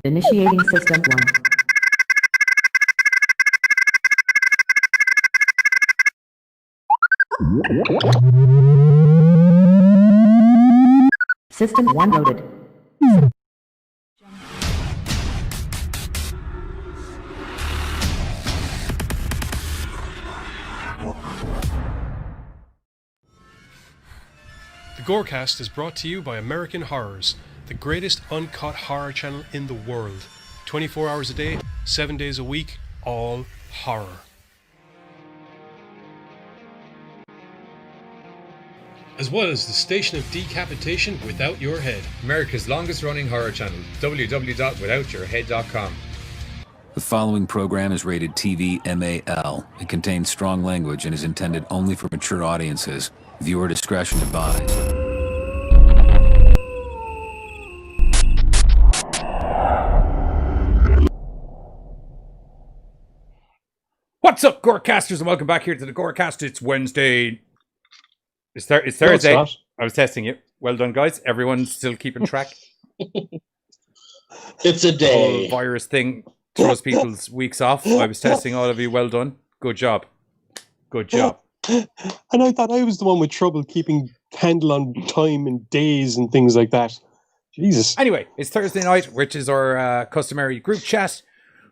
Initiating System 1. System 1 loaded. The Gorecast is brought to you by American Horrors, the greatest uncut horror channel in the world. 24 hours a day, 7 days a week, all horror. As well as the station of decapitation without your head. America's longest running horror channel, www.withoutyourhead.com. The following program is rated TV MAL. It contains strong language and is intended only for mature audiences. Viewer discretion advised. What's up, Gorecasters, and welcome back here to the Gorecast. It's Wednesday. It's Thursday. No, it's not. I was testing you. Well done, guys. Everyone's still keeping track. It's a The day. whole virus thing throws people's weeks off. I was testing all of you. Well done. Good job. Good job. And I thought I was the one with trouble keeping handle on time and days and things like that. Jesus. Anyway, it's Thursday night, which is our customary group chat,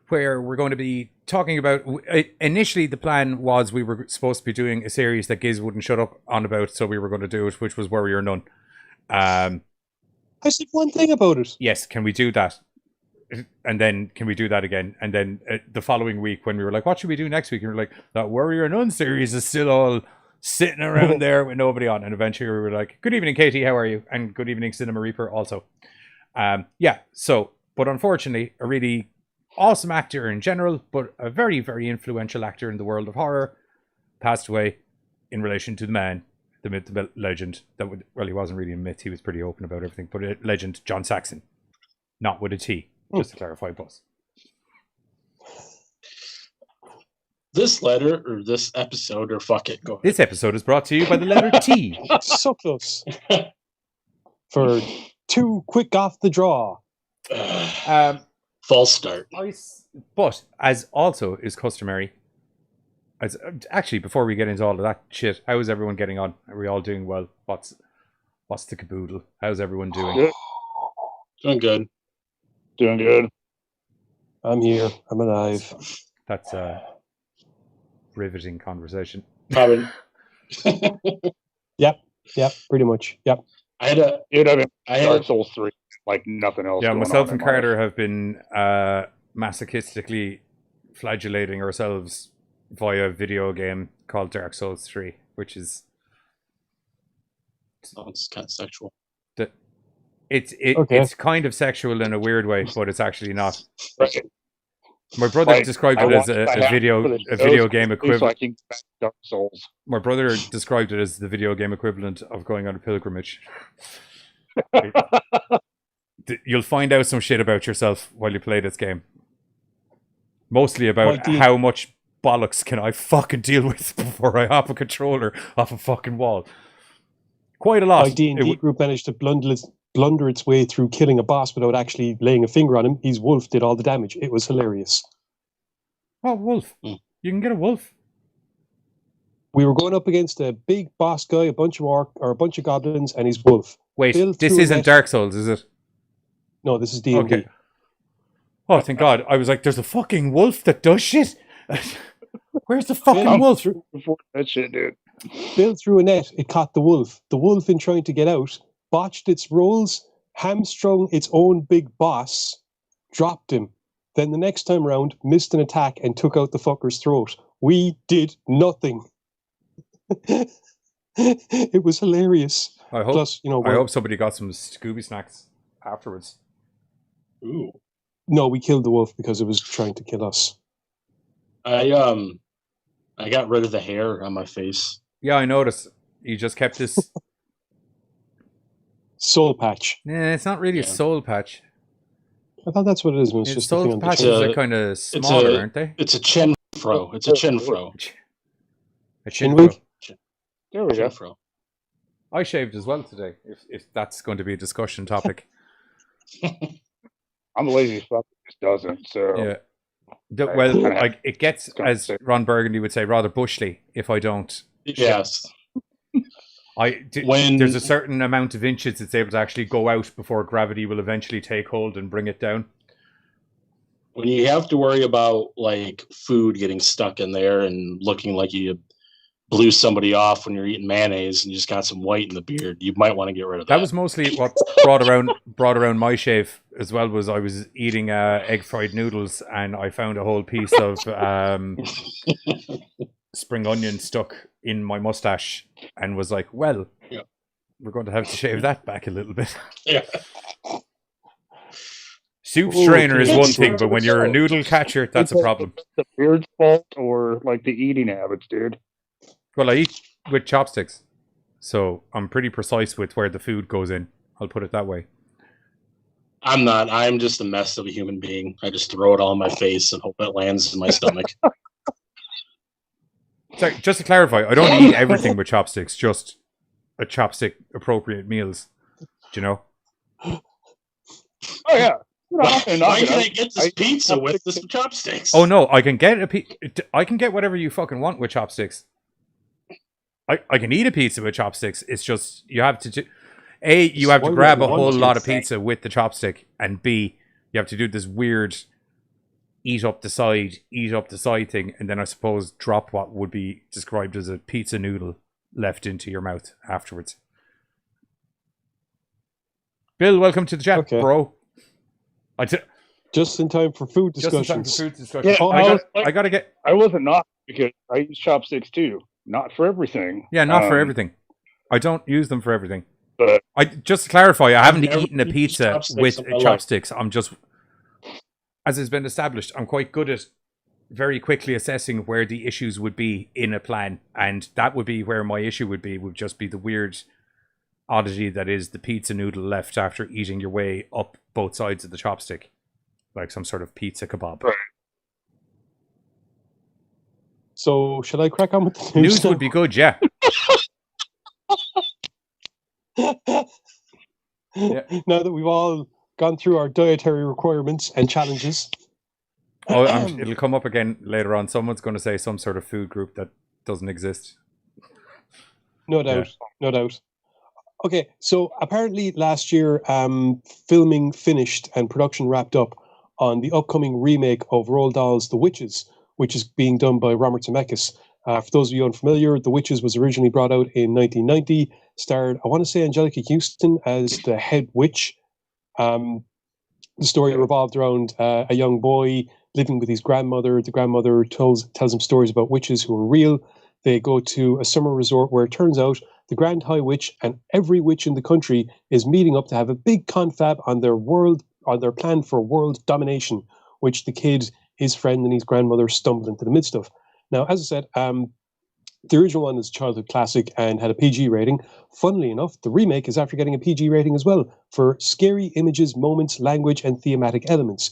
where we're going to be talking about... Initially, the plan was we were supposed to be doing a series that Giz wouldn't shut up on about, so we were going to do it, which was Worry or None. I said one thing about it. Yes, can we do that? And then can we do that again? And then the following week, when we were like, what should we do next week? And we were like, that Worry or None series is still all sitting around there with nobody on. And eventually we were like, good evening, Katie, how are you? And good evening, Cinema Reaper also. But unfortunately, a really awesome actor in general, but a very, very influential actor in the world of horror, passed away in relation to the man, the myth, the legend. He wasn't really a myth. He was pretty open about everything. But a legend, John Saxon. Not with a T. Just to clarify, boss. This letter or this episode or fuck it, go ahead. This episode is brought to you by the letter T. So close. For two quick off the draw. False start. But as also is customary, actually before we get into all of that shit, how is everyone getting on? Are we all doing well? What's the caboodle? How's everyone doing? Doing good. Doing good. I'm here. I'm alive. That's a riveting conversation. Probably. Yep, pretty much. Yep. I had a. Dude, I mean, I had Dark Souls 3, like nothing else. Yeah, going myself on and in my life. Carter have been masochistically flagellating ourselves via a video game called Dark Souls 3, which is... Sounds kind of sexual. It's kind of sexual in a weird way, but it's actually not. Right. My brother Like, described I it as watched a that video happen, but a video those- game so I equivalent. can get back to Dark Souls. My brother described it as the video game equivalent of going on a pilgrimage. You'll find out some shit about yourself while you play this game. Mostly about how much bollocks can I fucking deal with before I hop a controller off a fucking wall. Quite a lot. My D&D group managed to blunder its way through killing a boss without actually laying a finger on him. His wolf did all the damage. It was hilarious. Oh, wolf. You can get a wolf. We were going up against a big boss guy, a bunch of goblins, and his wolf. Wait, Bill this threw a isn't net- Dark Souls, is it? No, this is D&D. Okay. Oh, thank God. I was like, there's a fucking wolf that does shit? Where's the fucking Bill wolf? Before that shit, dude. Bill threw a net. It caught the wolf. The wolf, in trying to get out, botched its rolls, hamstrung its own big boss, dropped him. Then the next time round, missed an attack and took out the fucker's throat. We did nothing. It was hilarious. I hope, Plus, I hope somebody got some Scooby snacks afterwards. Ooh. No, we killed the wolf because it was trying to kill us. I got rid of the hair on my face. Yeah, I noticed. You just kept this... Soul patch. Nah, it's not really a soul patch. I thought that's what it is. It was just a thing Soul on the patches chest. are kind of smaller, aren't they? It's a chin fro. It's a chin fro. A chin wig? fro. There we Chin go. fro. I shaved as well today, if that's going to be a discussion topic. I'm the lazy fuck that just doesn't. So Yeah. I Well, kinda have like it gets, to as say- Ron Burgundy would say, rather bushly if I don't. Yes. When- There's a certain amount of inches it's able to actually go out before gravity will eventually take hold and bring it down. When you have to worry about like food getting stuck in there and looking like you blew somebody off when you're eating mayonnaise and you just got some white in the beard, you might want to get rid of that. That was mostly what brought around my shave as well. Was I was eating egg fried noodles and I found a whole piece of spring onion stuck in my mustache and was like, well, yeah, we're going to have to shave that back a little bit. Yeah. Soup Ooh, strainer is okay. one thing, but when you're a noodle catcher, that's a problem. The beard's fault or like the eating habits, dude. Well, I eat with chopsticks, so I'm pretty precise with where the food goes in. I'll put it that way. I'm not. I'm just a mess of a human being. I just throw it all in my face and hope it lands in my stomach. Sorry, just to clarify, I don't eat everything with chopsticks, just a chopstick appropriate meals. Do you know? Oh yeah. Why And can I get this pizza with this? some chopsticks? Oh no, I can get I can get whatever you fucking want with chopsticks. I can eat a pizza with chopsticks. It's just you have to you have to One grab a one whole two lot of thing. pizza with the chopstick, and B, you have to do this weird eat up the side thing, and then I suppose drop what would be described as a pizza noodle left into your mouth afterwards. Bill, welcome to the chat, Okay. bro. Just in time for food Just in discussions. time for food discussion. Yeah, I gotta get. I wasn't not because I use chopsticks too. Not for everything. Yeah, not for everything. I don't use them for everything. But I just to clarify, I haven't never eaten a used pizza chopsticks with in my life. chopsticks. I'm just, as has been established, I'm quite good at very quickly assessing where the issues would be in a plan, and that would be where my issue would just be the weird oddity that is the pizza noodle left after eating your way up both sides of the chopstick, like some sort of pizza kebab. Right. So, should I crack on with the news? News would be good, yeah. Yeah. Now that we've all gone through our dietary requirements and challenges. Oh, it'll come up again later on. Someone's going to say some sort of food group that doesn't exist. No doubt. No doubt. Okay, so apparently last year, filming finished and production wrapped up on the upcoming remake of Roald Dahl's The Witches, which is being done by Robert Zemeckis. For those of you unfamiliar, The Witches was originally brought out in 1990, starred, I want to say, Angelica Houston as the head witch. The story revolved around a young boy living with his grandmother. The grandmother tells him stories about witches who are real. They go to a summer resort where it turns out the Grand High Witch and every witch in the country is meeting up to have a big confab on their plan for world domination, which the kid, his friend, and his grandmother stumbled into the midst of. Now, as I said, the original one is a childhood classic and had a PG rating. Funnily enough, the remake is after getting a PG rating as well for scary images, moments, language, and thematic elements.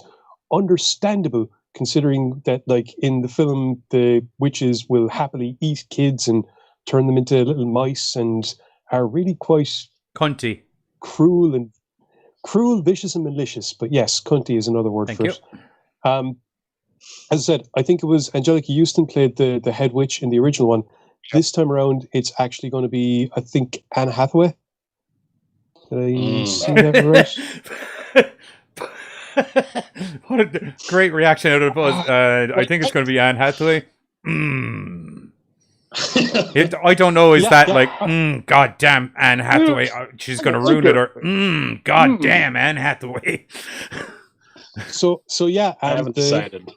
Understandable, considering that, like, in the film, the witches will happily eat kids and turn them into little mice and are really quite Cunty. cruel, vicious, and malicious. But yes, cunty is another word Thank for you. it. As I said, I think it was Angelica Houston played the head witch in the original one. This time around, it's actually going to be, I think, Anne Hathaway. Did I see that right? What a great reaction out of the buzz. I think it's going to be Anne Hathaway. I don't know. Is that like, God damn, Anne Hathaway? She's going to ruin it. Or, God damn, Anne Hathaway. So yeah, I haven't decided.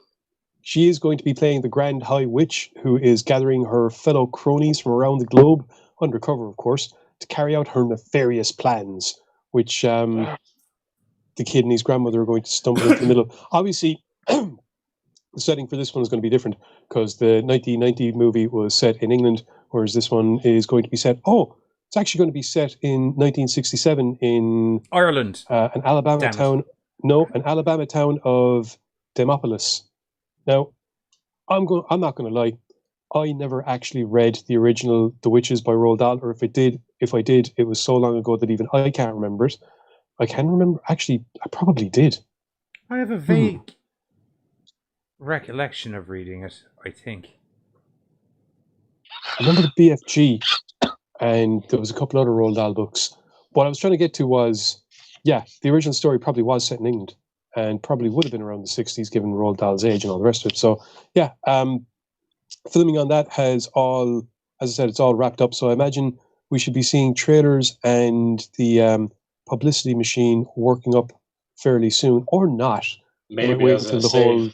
She is going to be playing the Grand High Witch, who is gathering her fellow cronies from around the globe, undercover, of course, to carry out her nefarious plans, which the kid and his grandmother are going to stumble into the middle of. Obviously, the setting for this one is going to be different, because the 1990 movie was set in England, whereas this one is going to be set... Oh, it's actually going to be set in 1967 in... Ireland. an Alabama town... No, an Alabama town of Demopolis. Now, I'm not going to lie. I never actually read the original The Witches by Roald Dahl, or if I did, it was so long ago that even I can't remember it. I can remember. Actually, I probably did. I have a vague recollection of reading it, I think. I remember the BFG, and there was a couple other Roald Dahl books. What I was trying to get to was, the original story probably was set in England, and probably would have been around the 60s, given Roald Dahl's age and all the rest of it. So, filming on that has all, as I said, it's all wrapped up. So I imagine we should be seeing trailers and the publicity machine working up fairly soon, or not. Maybe wait until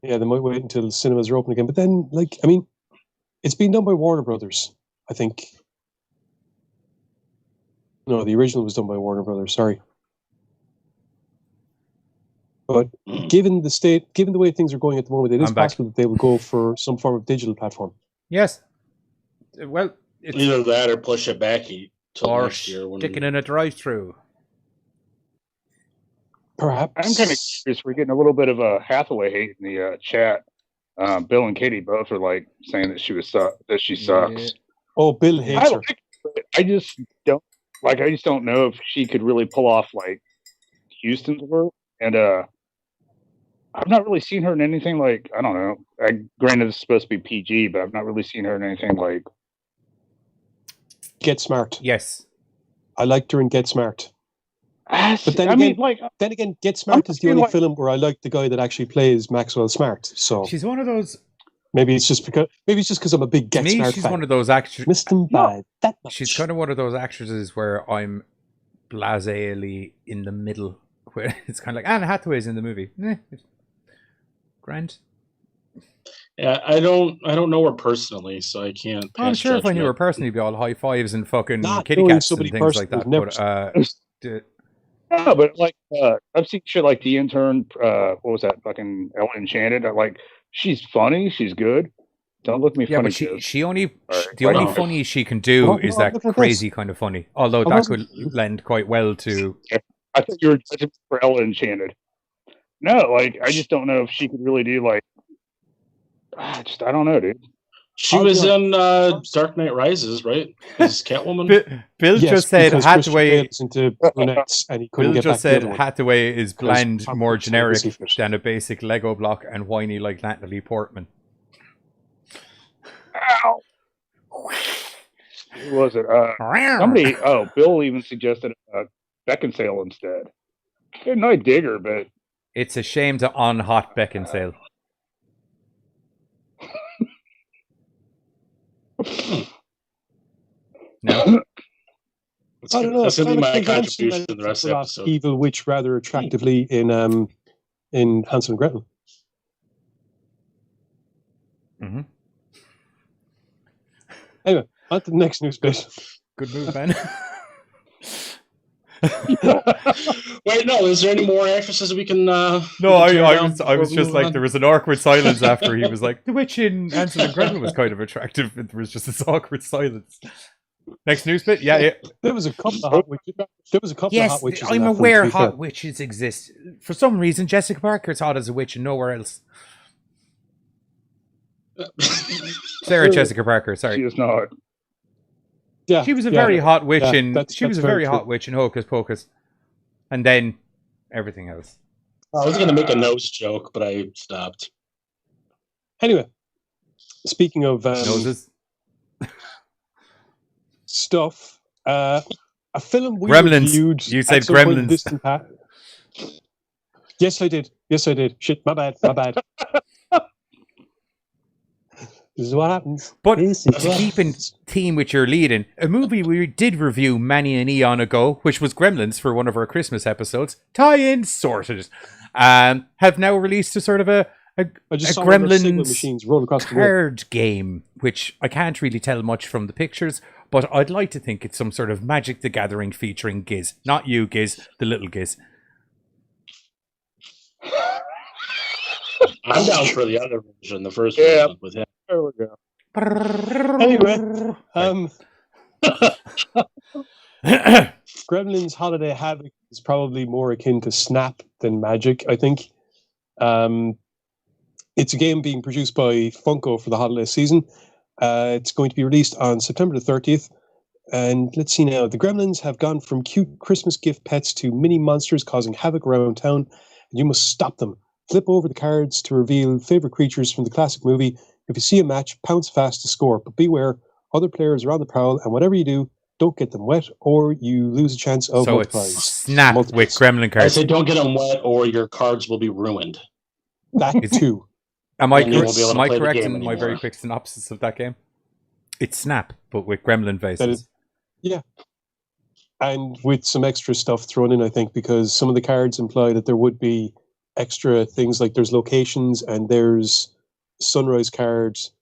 they might wait until the cinemas are open again. But then, it's been done by Warner Brothers, I think. No, the original was done by Warner Brothers. Sorry. But given the way things are going at the moment, it is possible that they will go for some form of digital platform. Yes. Well, it's either that or push it back till next year. Sticking in a drive-through. Perhaps. I'm kind of curious. We're getting a little bit of a Hathaway hate in the chat. Bill and Katie both are saying that she sucks. Yeah. Oh, Bill hates her. I just don't know if she could really pull off Houston's work, and I've not really seen her in anything I don't know. Granted, it's supposed to be PG, but I've not really seen her in anything Get Smart. Yes, I liked her in Get Smart. But then again, Get Smart is the only film where I like the guy that actually plays Maxwell Smart. So she's one of those. Maybe it's just because I'm a big Get Smart fan. She's one of those actors. Missed him by that much. She's kind of one of those actresses where I'm blasé-ly in the middle, where it's kind of like Anne Hathaway's in the movie. Grand. Yeah, I don't know her personally, so I can't. I'm sure if I knew her personally, it'd be all high fives and fucking kitty cats and things like that. But I've seen shit like The Intern. What was that? Fucking Ellen Enchanted. She's funny. She's good. Don't look at me funny. But the only funny she can do is that crazy kind of funny. Although that could lend quite well to. I thought you were judging for Ellen Enchanted. No, I just don't know if she could really do I don't know, dude. She was in Dark Knight Rises, right? As Catwoman. Bill just said Hathaway. Bill just said Hathaway is bland, more generic than a basic Lego block, and whiny like Natalie Portman. Ow! Who was it? Somebody. Oh, Bill even suggested Beckinsale instead. Didn't I dig her, but it's a shame to on-hot Beckinsale. No, I don't know. That's gonna be my contribution to the rest of the episode. Evil witch rather attractively in Hansel and Gretel. Mm-hmm. Anyway, on to the next news bit. Good move, Ben. Wait, no. Is there any more actresses we can? No, I was just like, there was an awkward silence after he was like, the witch in Hansel and Gretel was kind of attractive, and there was just this awkward silence. Next news bit, yeah. There was a couple of hot witches. Yes, I'm aware hot witches exist. For some reason, Jessica Parker's hot as a witch and nowhere else. Sarah Jessica Parker, sorry. She is not. Yeah, she was a very hot witch hot witch in Hocus Pocus, and then everything else. I was going to make a nose joke, but I stopped. Anyway, speaking of noses stuff, a film we Gremlins. reviewed. You said Gremlins. Yes, I did. Shit, my bad. This is what happens. But to keep in theme with your lead-in, a movie we did review many an eon ago, which was Gremlins for one of our Christmas episodes, tie-in sorted, have now released a sort of a Gremlins card game, which I can't really tell much from the pictures, but I'd like to think it's some sort of Magic the Gathering featuring Giz. Not you, Giz, the little Giz. I'm down for the other version, the first version with him. There we go. Anyway, Gremlins Holiday Havoc is probably more akin to Snap than Magic, I think. It's a game being produced by Funko for the holiday season. It's going to be released on September the 30th. And let's see now. The Gremlins have gone from cute Christmas gift pets to mini monsters causing havoc around town. You must stop them. Flip over the cards to reveal favorite creatures from the classic movie. If you see a match, pounce fast to score. But beware, other players are on the prowl, and whatever you do, don't get them wet, or you lose a chance of So it's multiplies. snap with Multiples. gremlin I cards. say don't get them wet, or your cards will be ruined. That too. Am I, And you won't be able to play the correct game in my anymore. very quick synopsis of that game? It's snap, but with gremlin faces. That is, yeah. And with some extra stuff thrown in, I think, because some of the cards imply that there would be extra things like there's locations and there's sunrise cards,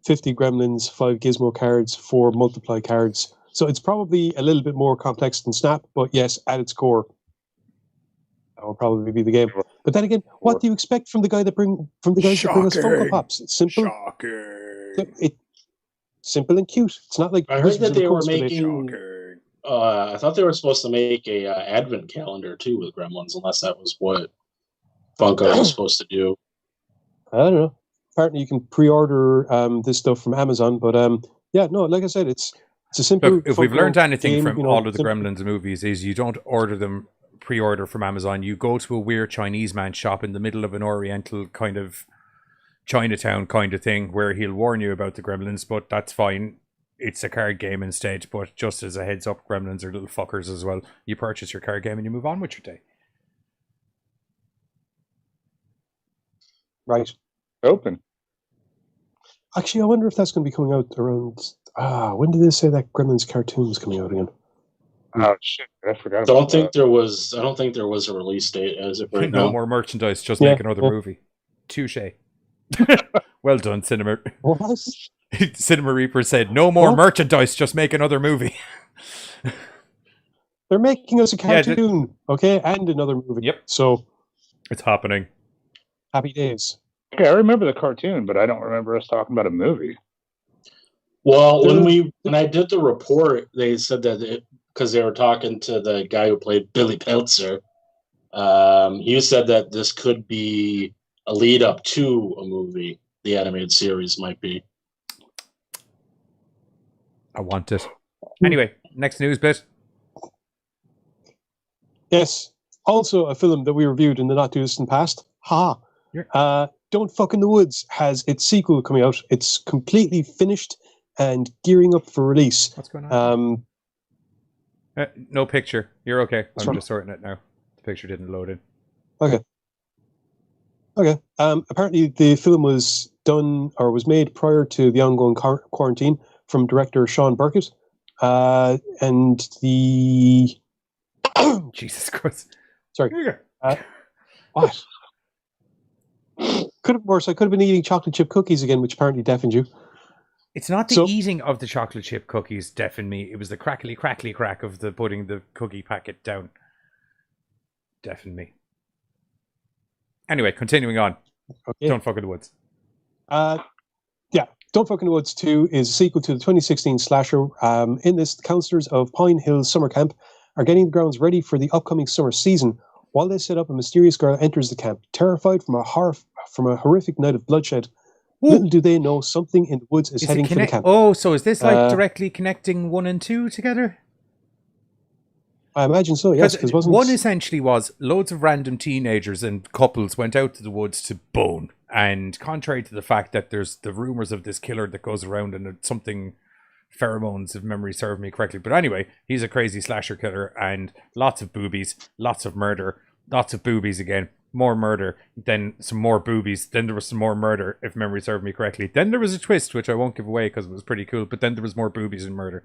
50 gremlins, 5 gizmo cards, 4 multiply cards. So it's probably a little bit more complex than Snap, but yes, at its core, that will probably be the game. But then again, what do you expect from the guys that bring us Funko Pops? It's simple. Simple and cute. It's not like I heard Wizards that of the they were Coast where making. I thought they were supposed to make a advent calendar too with Gremlins, unless that was what Funko was supposed to do. I don't know. Apparently, you can pre-order this stuff from Amazon, but yeah, no. Like I said, it's a simple. Look, if we've Funko learned anything game, from you know, all of the simple. Gremlins movies, is you don't order them pre-order from Amazon. You go to a weird Chinese man shop in the middle of an Oriental kind of Chinatown kind of thing, where he'll warn you about the Gremlins, but that's fine. It's a card game instead. But just as a heads up, Gremlins are little fuckers as well. You purchase your card game and you move on with your day. Right. Open. Actually, I wonder if that's going to be coming out around. When did they say that Gremlins cartoon was coming out again? Oh shit! I forgot. I don't about think that. there was. I don't think there was a release date as of right No now. more merchandise, just Yeah, make another yeah. movie. Touche. Well done, Cinema. What? Cinema Reaper said, no more What? merchandise, just make another movie. They're making us a Yeah, cartoon, okay, and another movie. Yep. So It's happening. happy days. Okay, I remember the cartoon, but I don't remember us talking about a movie. Well, when I did the report, they said that because they were talking to the guy who played Billy Peltzer, he said that this could be a lead up to a movie. The animated series might be. I want it. Anyway, next news bit. Yes. Also, a film that we reviewed in the not too distant past. Don't Fuck in the Woods has its sequel coming out. It's completely finished and gearing up for release. What's going on? No picture. You're okay. I'm wrong? just sorting it now. The picture didn't load in. Okay. Apparently, the film was done or was made prior to the ongoing quarantine from director Sean Burkett, and the Jesus Christ. sorry, what? Could have worse. I could have been eating chocolate chip cookies again, which apparently deafened you. It's not the So- eating of the chocolate chip cookies deafened me. It was the crackly crack of the putting the cookie packet down. Deafened me. Anyway, continuing on. Okay. Don't Fuck in the Woods. Yeah, Don't Fuck in the Woods 2 is a sequel to the 2016 slasher. In this, the counselors of Pine Hill Summer Camp are getting the grounds ready for the upcoming summer season. While they set up, a mysterious girl enters the camp, terrified from a horrific night of bloodshed. Ooh. Little do they know, something in the woods is Is heading it for the camp. Oh, so is this like Uh, directly connecting 1 and 2 together? I imagine so, yes. Because wasn't one essentially was loads of random teenagers and couples went out to the woods to bone. And contrary to the fact that there's the rumors of this killer that goes around and it's something pheromones, if memory serves me correctly. But anyway, he's a crazy slasher killer and lots of boobies, lots of murder, lots of boobies again, more murder, then some more boobies, then there was some more murder, if memory served me correctly. Then there was a twist, which I won't give away because it was pretty cool, but then there was more boobies and murder.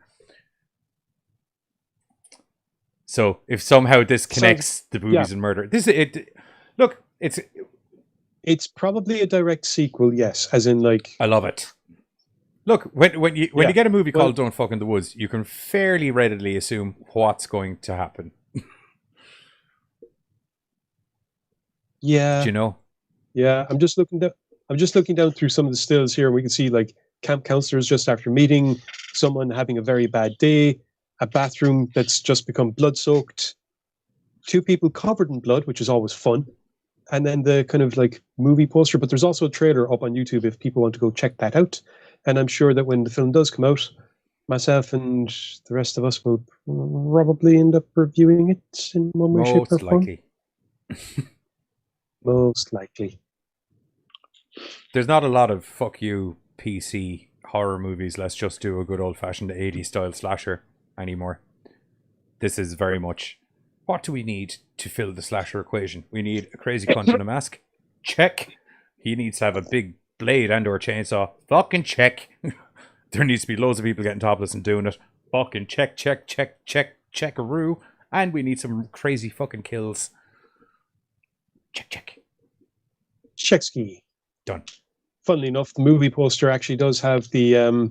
So if somehow this connects the boobies and murder, it's probably a direct sequel, yes. As in, like, I love it. Look, when you get a movie called Don't Fuck in the Woods, you can fairly readily assume what's going to happen. yeah, Do you know? yeah. I'm just looking down through some of the stills here, and we can see like camp counselors just after meeting, someone having a very bad day, a bathroom that's just become blood-soaked, 2 people covered in blood, which is always fun, and then the kind of like movie poster. But there's also a trailer up on YouTube if people want to go check that out. And I'm sure that when the film does come out, myself and the rest of us will probably end up reviewing it in one way, shape, or Most form. likely. Most likely. There's not a lot of fuck you PC horror movies. Let's just do a good old fashioned 80s style slasher anymore. This is very much, what do we need to fill the slasher equation? We need a crazy cunt in a mask. Check. He needs to have a big blade and or chainsaw. Fucking check. There needs to be loads of people getting topless and doing it. Fucking check-a-roo. And we need some crazy fucking kills. Check. Checksky. Done. Funnily enough, the movie poster actually does have the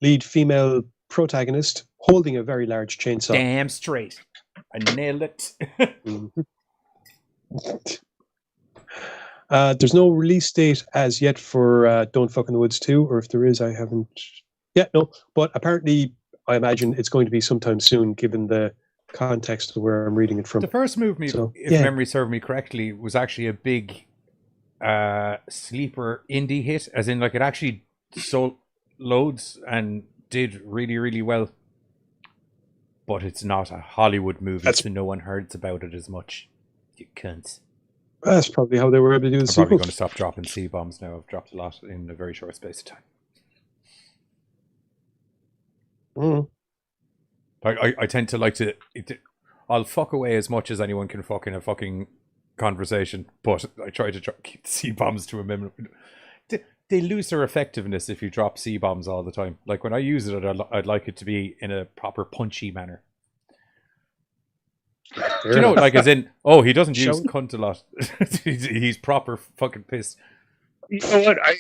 lead female protagonist holding a very large chainsaw. Damn straight. I nailed it. There's no release date as yet for Don't Fuck in the Woods 2, or if there is, I haven't... Yeah, no, but apparently I imagine it's going to be sometime soon, given the context of where I'm reading it from. The first movie, if memory served me correctly, was actually a big sleeper indie hit, as in like it actually sold loads and did really, really well. But it's not a Hollywood movie, so no one heard about it as much. You cunts. That's probably how they were able to do the I'm sequel. probably going to stop dropping C-bombs now. I've dropped a lot in a very short space of time. I tend to like to... I'll fuck away as much as anyone can fuck in a fucking conversation, but I try to keep the C-bombs to a minimum. They lose their effectiveness if you drop C-bombs all the time. Like when I use it, I'd like it to be in a proper punchy manner. Do you know, like as in, oh, he doesn't use cunt a lot. he's proper fucking pissed. You know what? I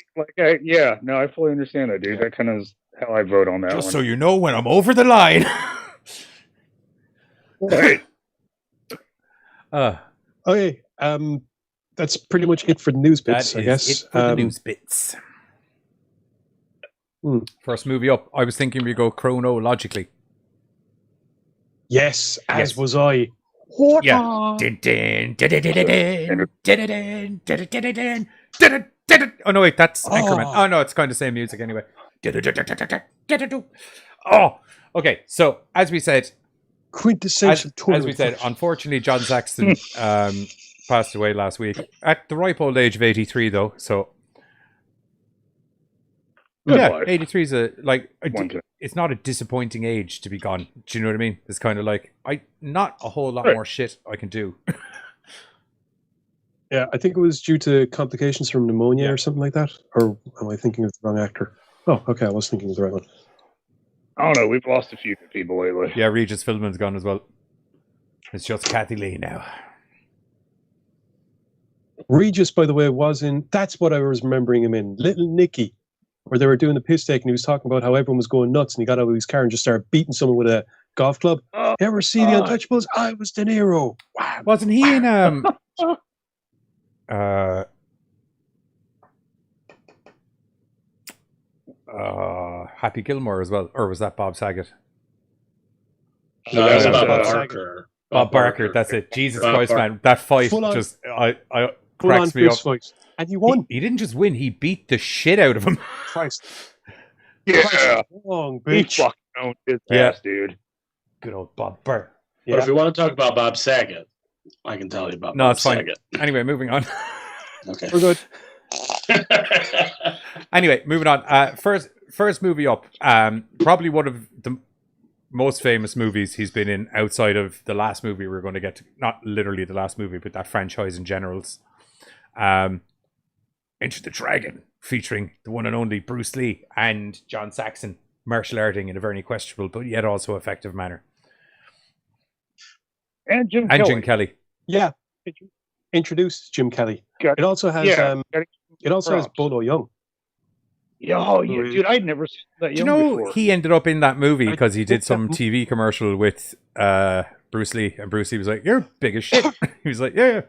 fully understand that, dude. That kind of is how I vote on that Just one. so you know, when I'm over the line. Right. Okay, that's pretty much it for the news bits, I guess. It for the news bits. First movie up. I was thinking we go chronologically. Yes, as was I. Yeah. Oh no, wait, that's Anchorman. Oh no, it's kind of the same music anyway. Oh, okay. So as we said, quintessential as we said, unfortunately, John Saxon passed away last week at the ripe old age of 83, though. So yeah, 83 is it's not a disappointing age to be gone. Do you know what I mean? It's kind of like not a whole lot more shit I can do. Yeah, I think it was due to complications from pneumonia or something like that. Or am I thinking of the wrong actor? Oh, okay, I was thinking of the right one. I don't know. We've lost a few people lately. Yeah, Regis Philbin's gone as well. It's just Kathy Lee now. Regis, by the way, was in... That's what I was remembering him in. Little Nicky, where they were doing the piss take and he was talking about how everyone was going nuts and he got out of his car and just started beating someone with a golf club. Ever see The Untouchables? I was De Niro. Wow. Wasn't he in... Happy Gilmore as well, or was that Bob Saget? No, that was Bob Bob Saget. Barker. Bob Barker, that's it. Jesus Christ, man, that fight just I cracks me up. Fight. And he won. He didn't just win; he beat the shit out of him. Christ. Yeah, Long he bitch. fucking owned his ass, dude. Good old Bob Barker. Yeah. But if we want to talk about Bob Saget, I can tell you about No, Bob it's fine. Saget. Anyway, moving on. Okay. We're good. Anyway, moving on. First movie up. Probably one of the most famous movies he's been in outside of the last movie we're going to get to. Not literally the last movie, but that franchise in generals. Enter the Dragon, featuring the one and only Bruce Lee and John Saxon, martial arting in a very questionable but yet also effective manner. And Jim Kelly. Yeah. Introduced Jim Kelly. It also has has Bolo Young. Dude, I'd never seen that. Do you know before. He ended up in that movie because he did some TV commercial with Bruce Lee, and Bruce Lee was like, "You're big as shit." He was like, "Yeah."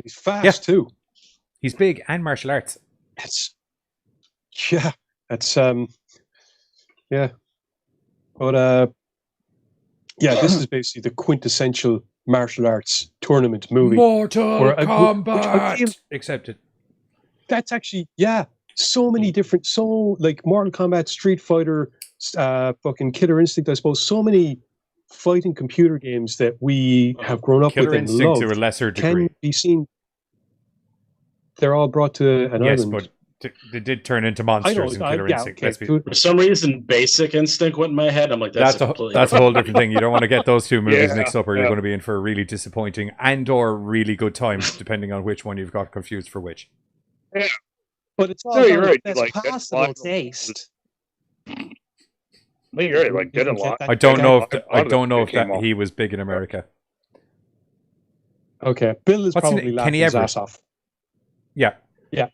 He's fast too. He's big and martial arts. That's yeah. But this is basically the quintessential martial arts tournament movie. Mortal Kombat. Accepted. That's actually, so many different, like Mortal Kombat, Street Fighter, fucking Killer Instinct, I suppose. So many fighting computer games that we have grown up Killer with and Instinct loved to a lesser degree. can be seen. They're all brought to an Yes, island. but they did turn into I monsters know. in Killer Instinct. Okay. Let's be- For some reason, Basic Instinct went in my head. I'm like, that's that's a whole different thing. You don't want to get those two movies Yeah, mixed up, or you're yeah. going to be in for a really disappointing and/or really good time, depending on which one you've got confused for which. But it's all No, you're done right. with Like, best that's possible why- taste. But you're right. Like, did a lot. I don't know if A lot I of don't know that if came that off. he was big in America. Okay, Bill is What's his probably name? laughing Kenny his Everett. ass off. Yeah, Yeah.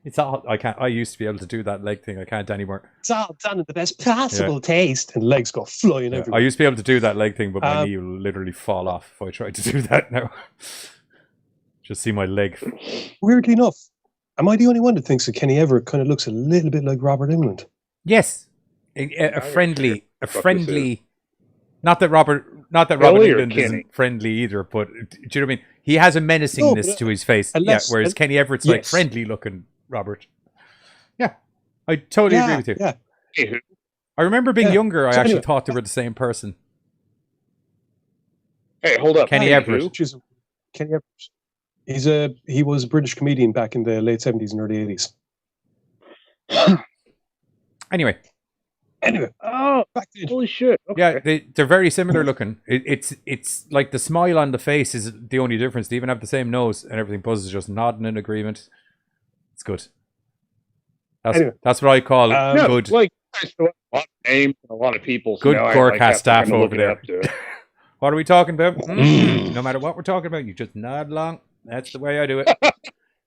It's all I can't. I used to be able to do that leg thing. I can't anymore. It's all done in the best possible taste, and legs go flying Yeah, I everywhere. used to be able to do that leg thing, but my Um, knee will literally fall off if I tried to do that now. Just see my leg. Weirdly enough, am I the only one that thinks that Kenny Everett kind of looks a little bit like Robert Englund? Yes, a friendly, Not that Robert Kelly or Englund Kenny? isn't friendly either, but do you know what I mean? He has a menacingness to his face. unless- Whereas Kenny Everett's like yes. friendly looking Robert. Yeah, I totally agree with you. Yeah, Hey, who- I remember being Yeah. younger. I So actually anyway, thought they were the same person. hey, hold up. Kenny Hey, Everett. who? which is Kenny Everett. He was a British comedian back in the late 70s and early 80s. Anyway, Anyway, Oh, back to holy shit. Okay. yeah, they're very similar looking. It's like the smile on the face is the only difference. They even have the same nose and everything. Buzz is just nodding in agreement. It's good. Anyway, That's what I call No, good. like, I still have a lot of names and a lot of people. So Good now I, Gorecast have to staff kinda look over it there. up to- What are we talking about? No matter what we're talking about, you just nod along. That's the way I do it.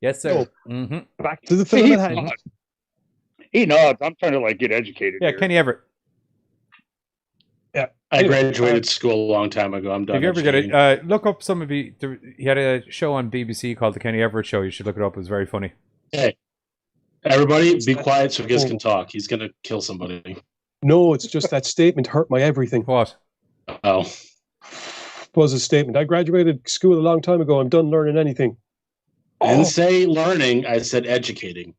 Yes, sir. Mm-hmm. back to the See, film he at hand. nods. He nods. I'm trying to like get educated. Yeah, here. Kenny Everett. I Anyway, graduated school a long time ago. I'm done. If you ever get educating. it, look up some of he had a show on BBC called The Kenny Everett Show. You should look it up. It was very funny. Hey, everybody, be quiet so Giz can talk. He's gonna kill somebody. No, it's just that statement hurt my everything. What? Oh, Was a statement. I graduated school a long time ago. I'm done learning anything. I didn't say learning. I said educating.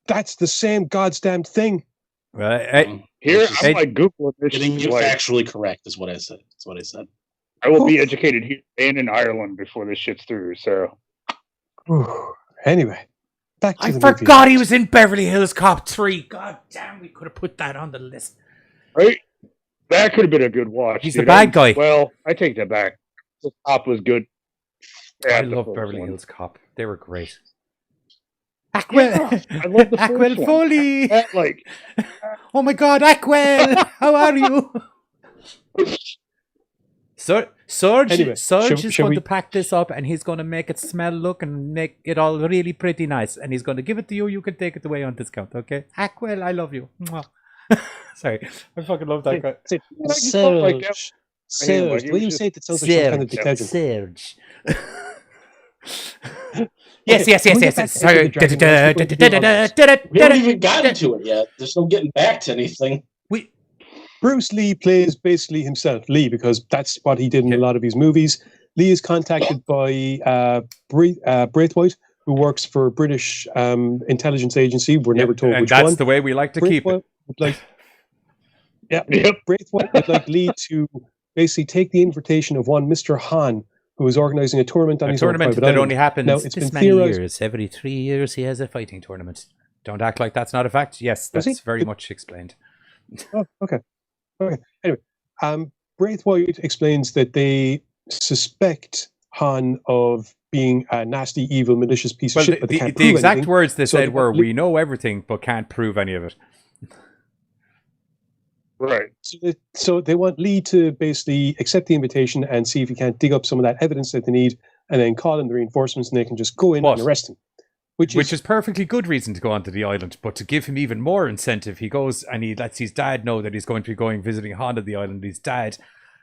That's the same goddamn thing. Well, Here, It's just I'm like Googling this. getting you like, factually correct is what I said. That's what I said. I will be educated here and in Ireland before this shit's through. So Whew. Anyway, back to I the forgot movie. he was in Beverly Hills Cop 3. God damn, we could have put that on the list. right, that could have been a good watch. He's dude. the bad guy. Well, I take that back. The top was good. I after the love first Beverly one. Hills Cop. They were great. Yeah, Aquel, I love the first Aquel one. Foley. That, like, Oh my God, Aquel, how are you? Sarge Anyway, is shall going we- to pack this up and he's going to make it smell, look, and make it all really pretty nice. And he's going to give it to you. You can take it away on discount, okay? Aquel, I love you. Mwah. Sorry, I fucking love that guy. Say, I just felt like that- Serge. like, The it way was you just- say it, it sounds like some kind of detergent. Serge. Yes. can we get back to Sorry. the Dragon? We haven't even gotten to it yet. There's no getting back to anything. Bruce Lee plays basically himself, Lee, because that's what he did in a lot of his movies. Lee is contacted by Braithwaite, who works for British intelligence agency. We're never told And which that's one. the way we like to keep it. Braithwaite would like, yeah, Yep. Braithwaite would like Lee to basically take the invitation of one Mr. Han, who is organizing a tournament on A his tournament own private that island. only happens Now, it's this been many theorized- years. Every 3 years he has a fighting tournament. Don't act like that's not a fact. Yes, Does he? that's very much explained. Oh, okay. Anyway, Braithwaite explains that they suspect Han of being a nasty, evil, malicious piece Well, of shit, but they can't the prove exact anything. words they So said they were, want "We know everything, but can't prove any of it." Right. So they want Lee to basically accept the invitation and see if he can't dig up some of that evidence that they need, and then call in the reinforcements, and they can just go in But- and arrest him. Which is perfectly good reason to go onto the island, but to give him even more incentive, he goes and he lets his dad know that he's going to be going visiting Han at the island. His dad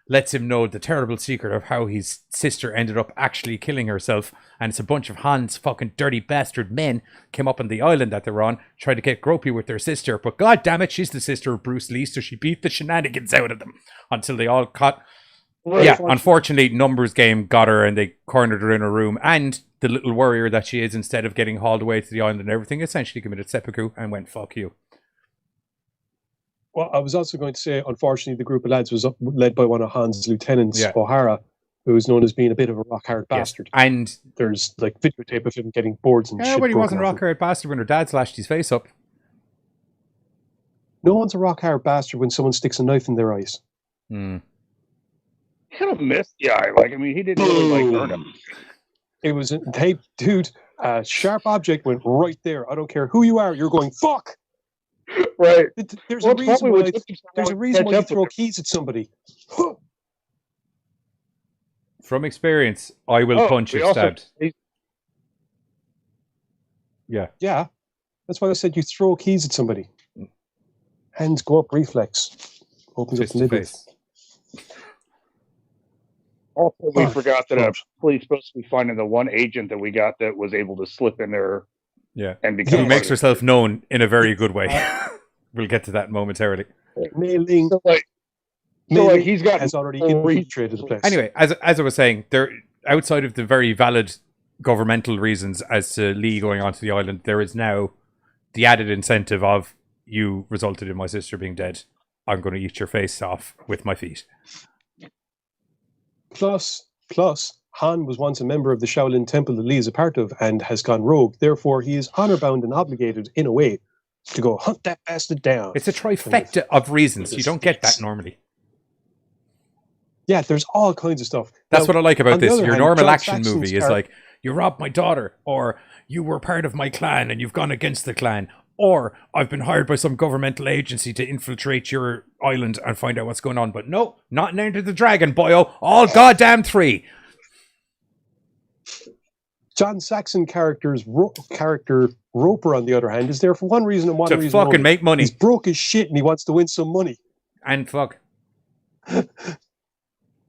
lets him know the terrible secret of how his sister ended up actually killing herself, and it's a bunch of Han's fucking dirty bastard men came up on the island that they're on, tried to get gropey with their sister, but god damn it, she's the sister of Bruce Lee, so she beat the shenanigans out of them until they all caught. Right. Yeah, unfortunately, numbers game got her and they cornered her in a room, and the little warrior that she is, instead of getting hauled away to the island and everything, essentially committed seppuku and went, fuck you. Well, I was also going to say, unfortunately, the group of lads was led by one of Hans' lieutenants, Yeah. O'Hara, who was known as being a bit of a rock-hard Yes. bastard. And There's like videotape of him getting boards and yeah, shit but he broken wasn't a off him. rock-hard bastard when her dad slashed his face up. No one's a rock-hard bastard when someone sticks a knife in their eyes. Hmm. Kind of missed the eye. Like, I mean, he didn't really like hurt him. It was, hey, dude, a sharp object went right there. I don't care who you are. You're going, fuck! Right. There's Well, a reason probably why, what took him so there's a long to reason catch why you up with throw her. keys at somebody. From experience, I will Oh, punch we if also- stabbed. he- Yeah. Yeah, that's why I said you throw keys at somebody. Hands go up, reflex. Opens Fist up to the middle. face. Also, we Oh, forgot that God. police supposed to be finding the one agent that we got that was able to slip in there Yeah. and Who become Yes. makes part of herself known in a very good way. We'll get to that momentarily. Mailing, it. So, like Mailing he's got has already no reason- infiltrated the place. Anyway, as I was saying, there outside of the very valid governmental reasons as to Lee going onto the island, there is now the added incentive of you resulted in my sister being dead. I'm going to eat your face off with my feet. Plus, Han was once a member of the Shaolin Temple that Lee is a part of and has gone rogue. Therefore, he is honor-bound and obligated, in a way, to go hunt that bastard down. It's a trifecta of reasons. You don't get that normally. Yeah, there's all kinds of stuff. That's Now, what I like about on the this. other Your hand, normal John action Saxon's movie is character- like, you robbed my daughter, or you were part of my clan and you've gone against the clan, or I've been hired by some governmental agency to infiltrate your island and find out what's going on. But no, not an Enter the Dragon, boyo. All goddamn three. John Saxon character Roper, on the other hand, is there for one reason and one To reason fucking only. make money. He's broke as shit and he wants to win some money. And fuck.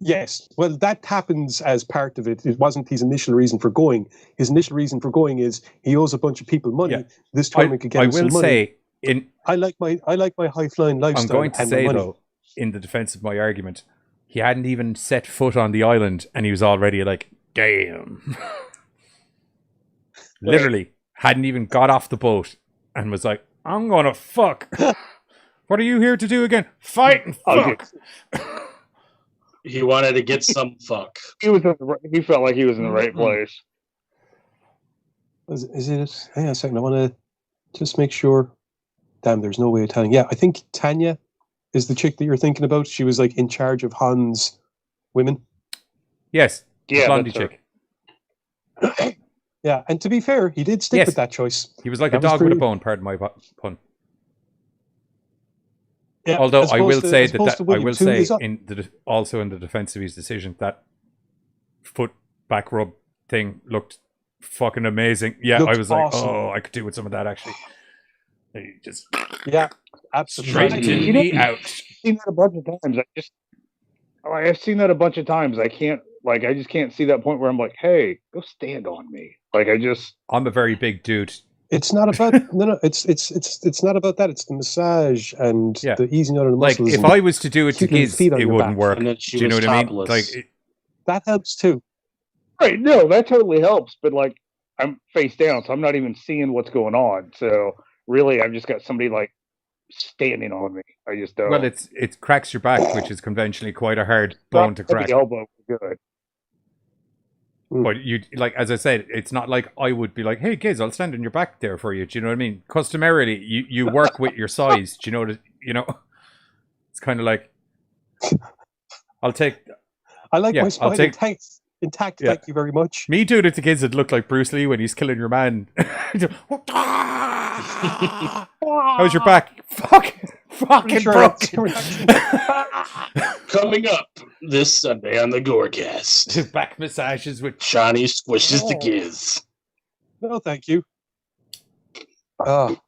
Yes, well, that happens as part of it. It wasn't his initial reason for going. His initial reason for going is he owes a bunch of people money. Yeah. This tournament could get I him some will money. say, I like my high flying lifestyle. I'm going to and my say, money. though, in the defense of my argument, he hadn't even set foot on the island and he was already like, damn. Literally, hadn't even got off the boat and was like, I'm gonna fuck. What are you here to do again? Fight and fuck. He wanted to get some fuck. He was. He felt like he was in the right place. Is it? Hang on a second. I want to just make sure. Damn, there's no way of telling. Yeah, I think Tanya is the chick that you're thinking about. She was like in charge of Han's women. Yes, the Yeah, blondie that's her. chick. Yeah, and to be fair, he did stick Yes. with that choice. He was like That a was dog with a pretty- bone, pardon my pun. Yeah, Although as I will opposed to- say as opposed to I William, will too, say is up. in the also in the defense of his decision, that foot back rub thing looked fucking amazing. Yeah, Looked I was like, awesome. oh, I could do with some of that actually. He just Yeah, absolutely. straightened You me know- out. I've seen that a bunch of times. I've seen that a bunch of times. I just can't see that point where I'm like, hey, go stand on me. I'm a very big dude. It's not about no. It's not about that. It's the massage and Yeah. the easing out of the Like muscles. if and I was to do it to keeping kids, feet on it your wouldn't back. work. And then Do she you know was what I mean? topless. Like that helps too. right, no, that totally helps. But like, I'm face down, so I'm not even seeing what's going on. So really, I've just got somebody like standing on me. I just don't. well, it cracks your back, which is conventionally quite a hard bone to Not crack. the elbow, good. But you, like, as I said, it's not like I would be like, hey kids, I'll stand on your back there for you. Do you know what I mean? Customarily, you work with your size. Do you know what? You know, it's kind of like, I'll take I like Yeah, my I'll spine take- intact. Yeah. Thank you very much. me doing it to kids that look like Bruce Lee when he's killing your man. How's your back? Fucking Pretty sure broken. Coming up this Sunday on the Gorecast, Back massages with Shawnee squishes the Oh. giz. No, thank you. But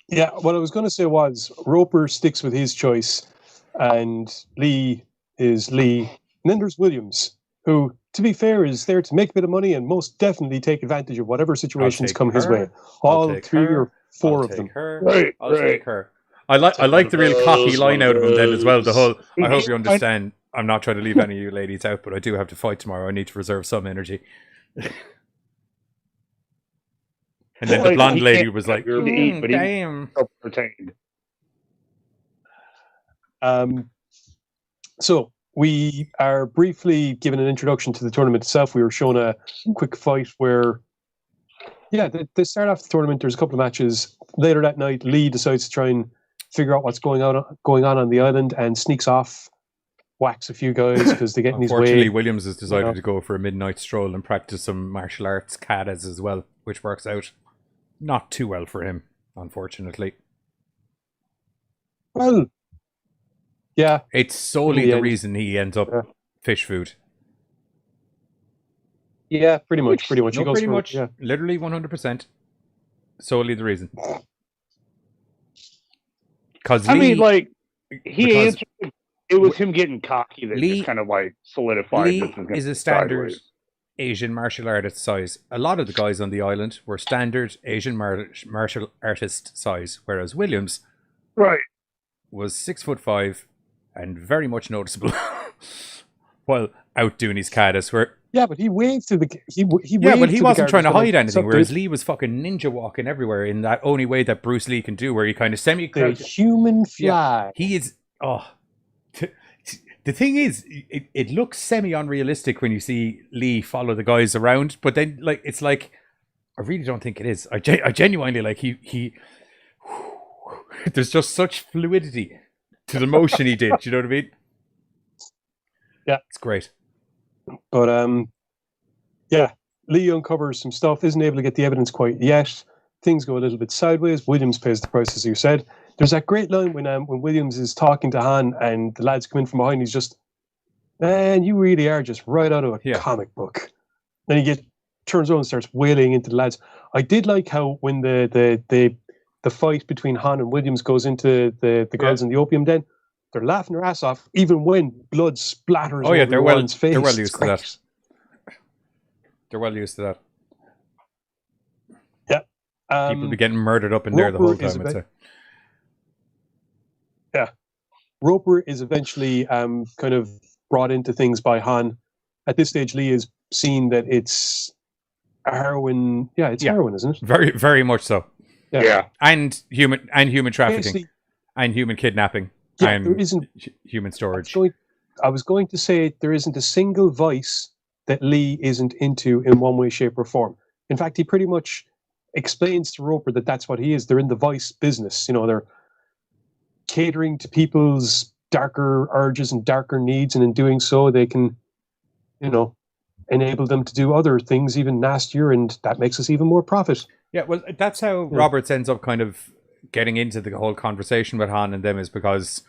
yeah, what I was going to say was Roper sticks with his choice, and Lee is Lee. And then there's Williams, who, to be fair, is there to make a bit of money and most definitely take advantage of whatever situations take come his her. way. All take three her. or four I'll of them. take her. Right, I'll right. take her. I like the real cocky line out of him then as well. The whole I hope you understand. I'm not trying to leave any of you ladies out, but I do have to fight tomorrow. I need to reserve some energy. And then the Like, blonde he lady can't was like, to eat, but he damn. self-retained. So we are briefly given an introduction to the tournament itself. We were shown a quick fight where, they start off the tournament. There's a couple of matches. Later that night, Lee decides to try and figure out what's going on the island and sneaks off, whacks a few guys because they get in his Unfortunately, way. Williams has decided to go for a midnight stroll and practice some martial arts katas as well, which works out not too well for him, unfortunately. Well, yeah. It's solely In the the end. reason he ends up fish food. Yeah, pretty much. He No, goes pretty for, much. yeah. Literally 100%. Solely the reason. I mean, like, he answered. It was him getting cocky that Lee- just kind of like solidified Lee this gonna is a go standard sideways. Asian martial artist size. A lot of the guys on the island were standard Asian martial artist size, whereas Williams Right. was 6'5" and very much noticeable while outdoing his katas. Where Yeah, but he waved to the he but he waved to the wasn't trying to guards, hide anything. "Sup, Whereas dude?" Lee was fucking ninja walking everywhere in that only way that Bruce Lee can do, where he kind of the semi-crouch. human fly. He is. The thing is, it looks semi-unrealistic when you see Lee follow the guys around, but then it's like I really don't think it is. I genuinely like he. There's just such fluidity to the motion he did. You know what I mean? Yeah, it's great. But Lee uncovers some stuff. Isn't able to get the evidence quite yet. Things go a little bit sideways. Williams pays the price, as you said. There's that great line when Williams is talking to Han and the lads come in from behind. He's just, man, you really are just right out of a comic book. Then he turns around and starts wailing into the lads. I did like how when the fight between Han and Williams goes into the girls in the opium den, they're laughing their ass off, even when blood splatters over everyone's face. They're well It's used to great. that. They're well used to that. Yeah. People be getting murdered up in there the whole Roper is time, I'd say. Yeah. Roper is eventually kind of brought into things by Han. At this stage, Lee is seen that it's heroin. Yeah, it's heroin, isn't it? Very, very much so. Yeah. And human trafficking Basically, and human kidnapping yeah, and there isn't. human storage. I was going to say there isn't a single vice that Lee isn't into in one way, shape, or form. In fact, he pretty much explains to Roper that that's what he is. They're in the vice business. You know, they're catering to people's darker urges and darker needs, and in doing so, they can, enable them to do other things even nastier, and that makes us even more profit. Yeah, well, that's how Roberts ends up kind of getting into the whole conversation with Han and them, is because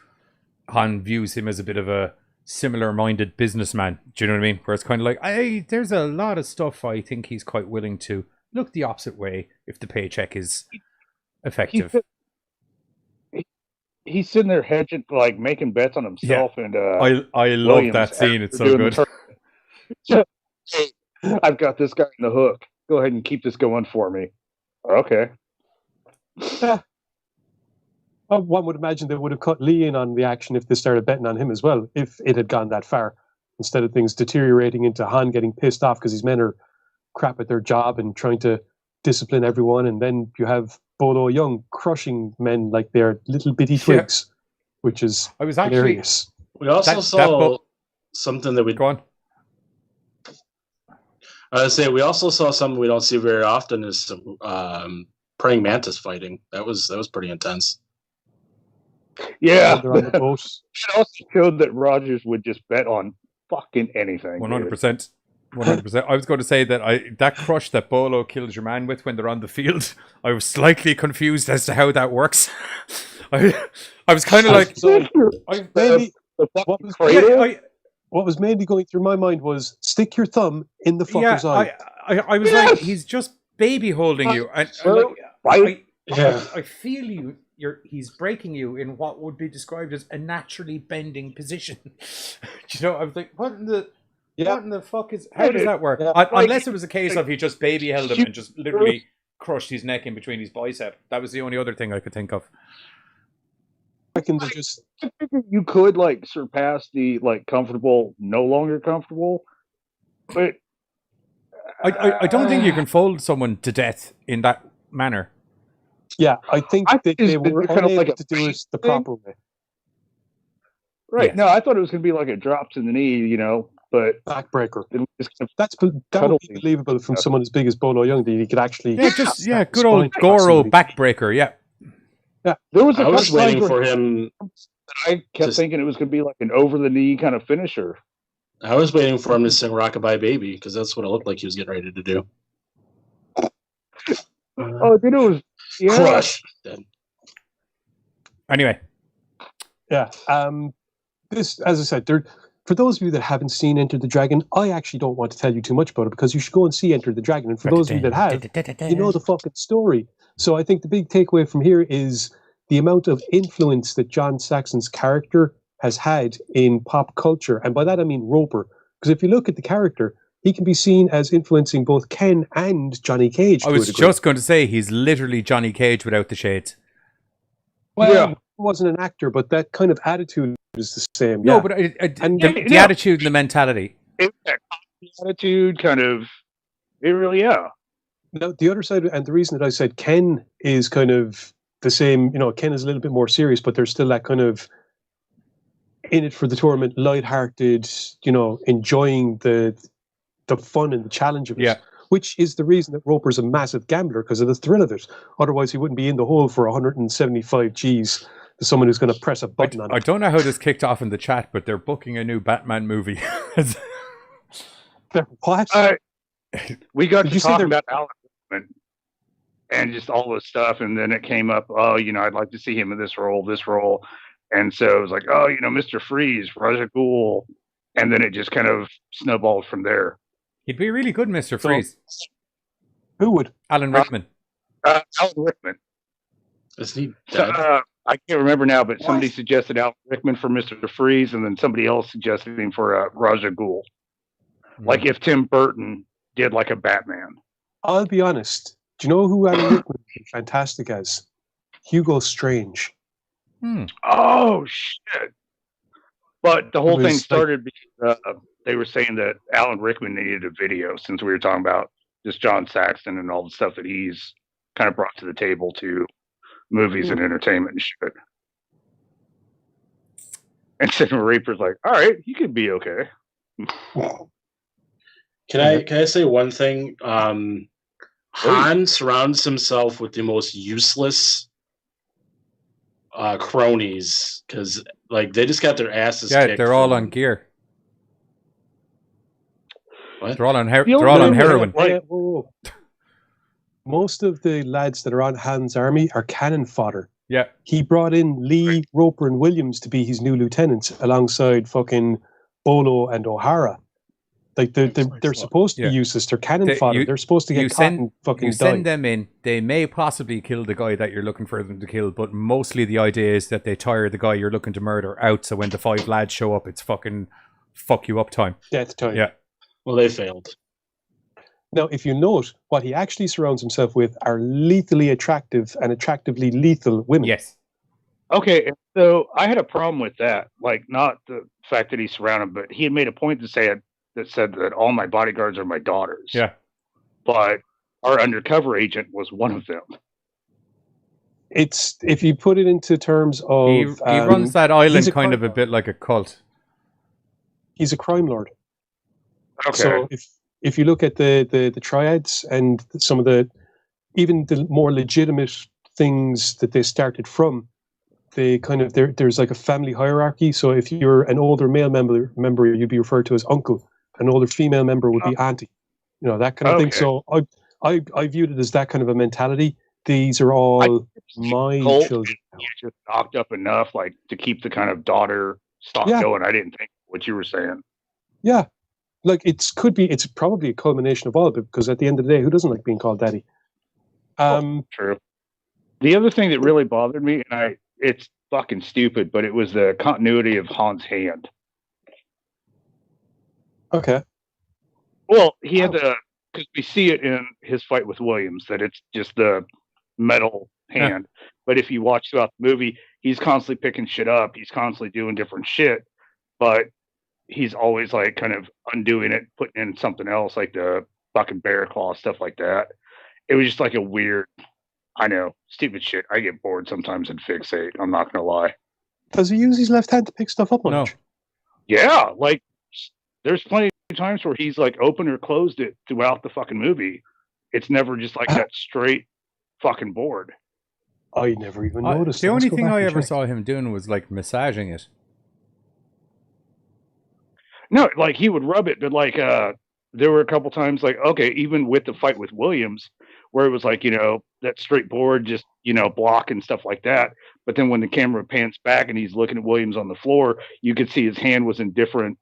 Han views him as a bit of a similar-minded businessman. Do you know what I mean? Where it's kind of like, hey, there's a lot of stuff I think he's quite willing to look the opposite way if the paycheck is effective. He's sitting there hedging, like making bets on himself, and I love Williams that scene. It's so doing good. I've got this guy in the hook. Go ahead and keep this going for me. Okay. Well, one would imagine they would have cut Lee in on the action if they started betting on him as well, if it had gone that far. Instead of things deteriorating into Han getting pissed off because his men are crap at their job and trying to discipline everyone, and then you have Bolo Young crushing men like they're little bitty twigs, which is hilarious. We also saw something that we go on. I would say we also saw something we don't see very often is some praying mantis fighting. That was pretty intense. Yeah, they're on the boat. It also showed that Rogers would just bet on fucking anything. 100%. 100%. I was going to say that that crush that Bolo kills your man with when they're on the field, I was slightly confused as to how that works. I was kind of like, what was mainly going through my mind was stick your thumb in the fucker's eye. I was like, he's just baby holding you, and I feel you. He's breaking you in what would be described as a naturally bending position. I was like, what in the fuck is? How does that work? Unless it was a case of he just baby held him and just literally crushed his neck in between his bicep. That was the only other thing I could think of. I reckon they just. You could surpass the comfortable, no longer comfortable, but I don't think you can fold someone to death in that manner. Yeah, I think I that think they it's were kind of unable like a to do it the thing. proper way. Right. Yes. No, I thought it was going to be like a drop to the knee, but Backbreaker. it was just kind of That would be cuddly. believable from someone as big as Bolo Young that he could actually. Good old Goro backbreaker. Yeah. There was a I was couple times waiting for him. I kept thinking it was going to be like an over the knee kind of finisher. I was waiting for him to sing "Rockabye Baby" because that's what it looked like he was getting ready to do. Oh, dude, it was Crush. Anyway. Yeah. This, as I said, for those of you that haven't seen Enter the Dragon, I actually don't want to tell you too much about it because you should go and see Enter the Dragon. And for those of you that have, you know the fucking story. So I think the big takeaway from here is the amount of influence that John Saxon's character has had in pop culture. And by that I mean Roper. Because if you look at the character, he can be seen as influencing both Ken and Johnny Cage. I was just going to say, he's literally Johnny Cage without the shades. Well, he wasn't an actor, but that kind of attitude is the same. No, Yeah. but the attitude and the mentality. That attitude kind of, it really, Now, the other side, and the reason that I said Ken is kind of the same, Ken is a little bit more serious, but there's still that kind of in it for the tournament, lighthearted, enjoying the fun and the challenge of it. Yeah. Which is the reason that Roper's a massive gambler, because of the thrill of it. Otherwise, he wouldn't be in the hole for 175 G's to someone who's going to press a button on it. I don't know how this kicked off in the chat, but they're booking a new Batman movie. What? We got to talk about Alan Rickman and just all this stuff, and then it came up, I'd like to see him in this role. And so it was like, Mr. Freeze, Ra's al Ghul, and then it just kind of snowballed from there. He'd be really good, Mr. Freeze. Who would? Alan Rickman. Alan Rickman. Is he dead? I can't remember now, but somebody suggested Alan Rickman for Mr. Freeze, and then somebody else suggested him for Ra's al Ghul. Like if Tim Burton did like a Batman. I'll be honest. Do you know who Alan Rickman would be fantastic as? Hugo Strange. Oh, shit. But the whole thing started because they were saying that Alan Rickman needed a video, since we were talking about just John Saxon and all the stuff that he's kind of brought to the table to movies and entertainment and shit. And Cinema Reaper's like, all right, he could be okay. Can I say one thing? Han surrounds himself with the most useless cronies, because they just got their asses kicked. They're all on gear. What? They're all on heroin. Whoa. Most of the lads that are on Han's army are cannon fodder. Yeah. He brought in Lee, Roper, and Williams to be his new lieutenants alongside fucking Bolo and O'Hara. They're supposed to be useless. They're cannon fodder. They're supposed to get caught and fucking die. Send them in. They may possibly kill the guy that you're looking for them to kill, but mostly the idea is that they tire the guy you're looking to murder out, so when the 5 lads show up, it's fucking fuck you up time. Death time. Yeah. Well, they failed. Now, if you note, what he actually surrounds himself with are lethally attractive and attractively lethal women. Yes. Okay, so I had a problem with that. Not the fact that he's surrounded, but he had made a point to say that said that all my bodyguards are my daughters. Yeah. But our undercover agent was one of them. It's, if you put it into terms of... He runs that island kind of a bit like a cult. He's a crime lord. Okay. So if you look at the triads and some of even the more legitimate things that they started from, they kind of, there's like a family hierarchy. So if you're an older male member, you'd be referred to as uncle. An older female member would be auntie. That kind of thing. So I viewed it as that kind of a mentality. These are all my children. You just knocked up enough to keep the kind of daughter stock going. I didn't think what you were saying. Yeah. It's probably a culmination of all of it, because at the end of the day, who doesn't like being called daddy? True. The other thing that really bothered me, and it's fucking stupid, but it was the continuity of Han's hand. Okay. Well, he had because we see it in his fight with Williams, that it's just the metal hand. Yeah. But if you watch throughout the movie, he's constantly picking shit up. He's constantly doing different shit, but he's always kind of undoing it, putting in something else, like the fucking bear claw, stuff like that. It was just a weird I know, stupid shit. I get bored sometimes and fixate. I'm not gonna lie. Does he use his left hand to pick stuff up much? No. Yeah, like there's plenty of times where he's like opened or closed it throughout the fucking movie. It's never just like that straight fucking board. I never even noticed. The Let's only go thing back I and ever check. saw him doing was like massaging it. No, like he would rub it, but like there were a couple times like, okay, even with the fight with Williams, where it was like, that straight board just, block and stuff like that. But then when the camera pans back and he's looking at Williams on the floor, you could see his hand was in different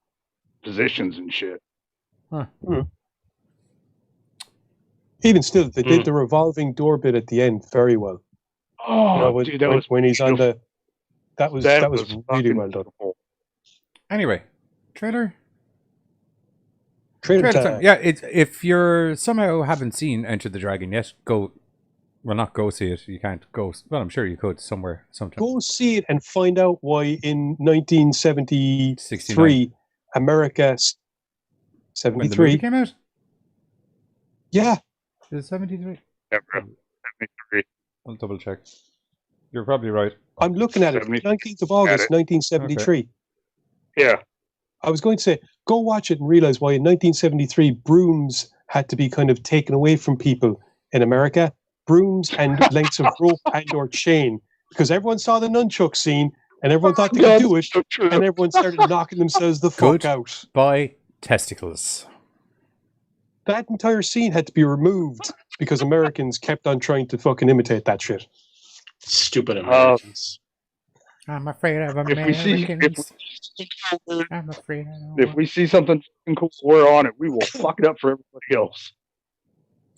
positions and shit. Huh. Even still, they did the revolving door bit at the end very well. Oh, dude, that was when he's on the. That was really well done. Anyway, trailer. Trailer Trailer time. time. Yeah, if you're somehow haven't seen Enter the Dragon yet, go. Well, not go see it. You can't go. Well, I'm sure you could somewhere sometime. Go see it and find out why in 1973, 69. America. When the 73. movie came out, Yeah, is it 73? Yeah, bro. 73. I'll double check. You're probably right. I'm looking at it. 19th of August, 1973. Okay. Yeah. I was going to say, go watch it and realize why in 1973 brooms had to be kind of taken away from people in America. Brooms and lengths of rope and or chain. Because everyone saw the nunchuck scene and everyone thought they could do it. So true. And everyone started knocking themselves the fuck out. By testicles. That entire scene had to be removed because Americans kept on trying to fucking imitate that shit. Stupid Americans. I'm afraid of Americans. I'm afraid If we see something cool, we're on it. We will fuck it up for everybody else.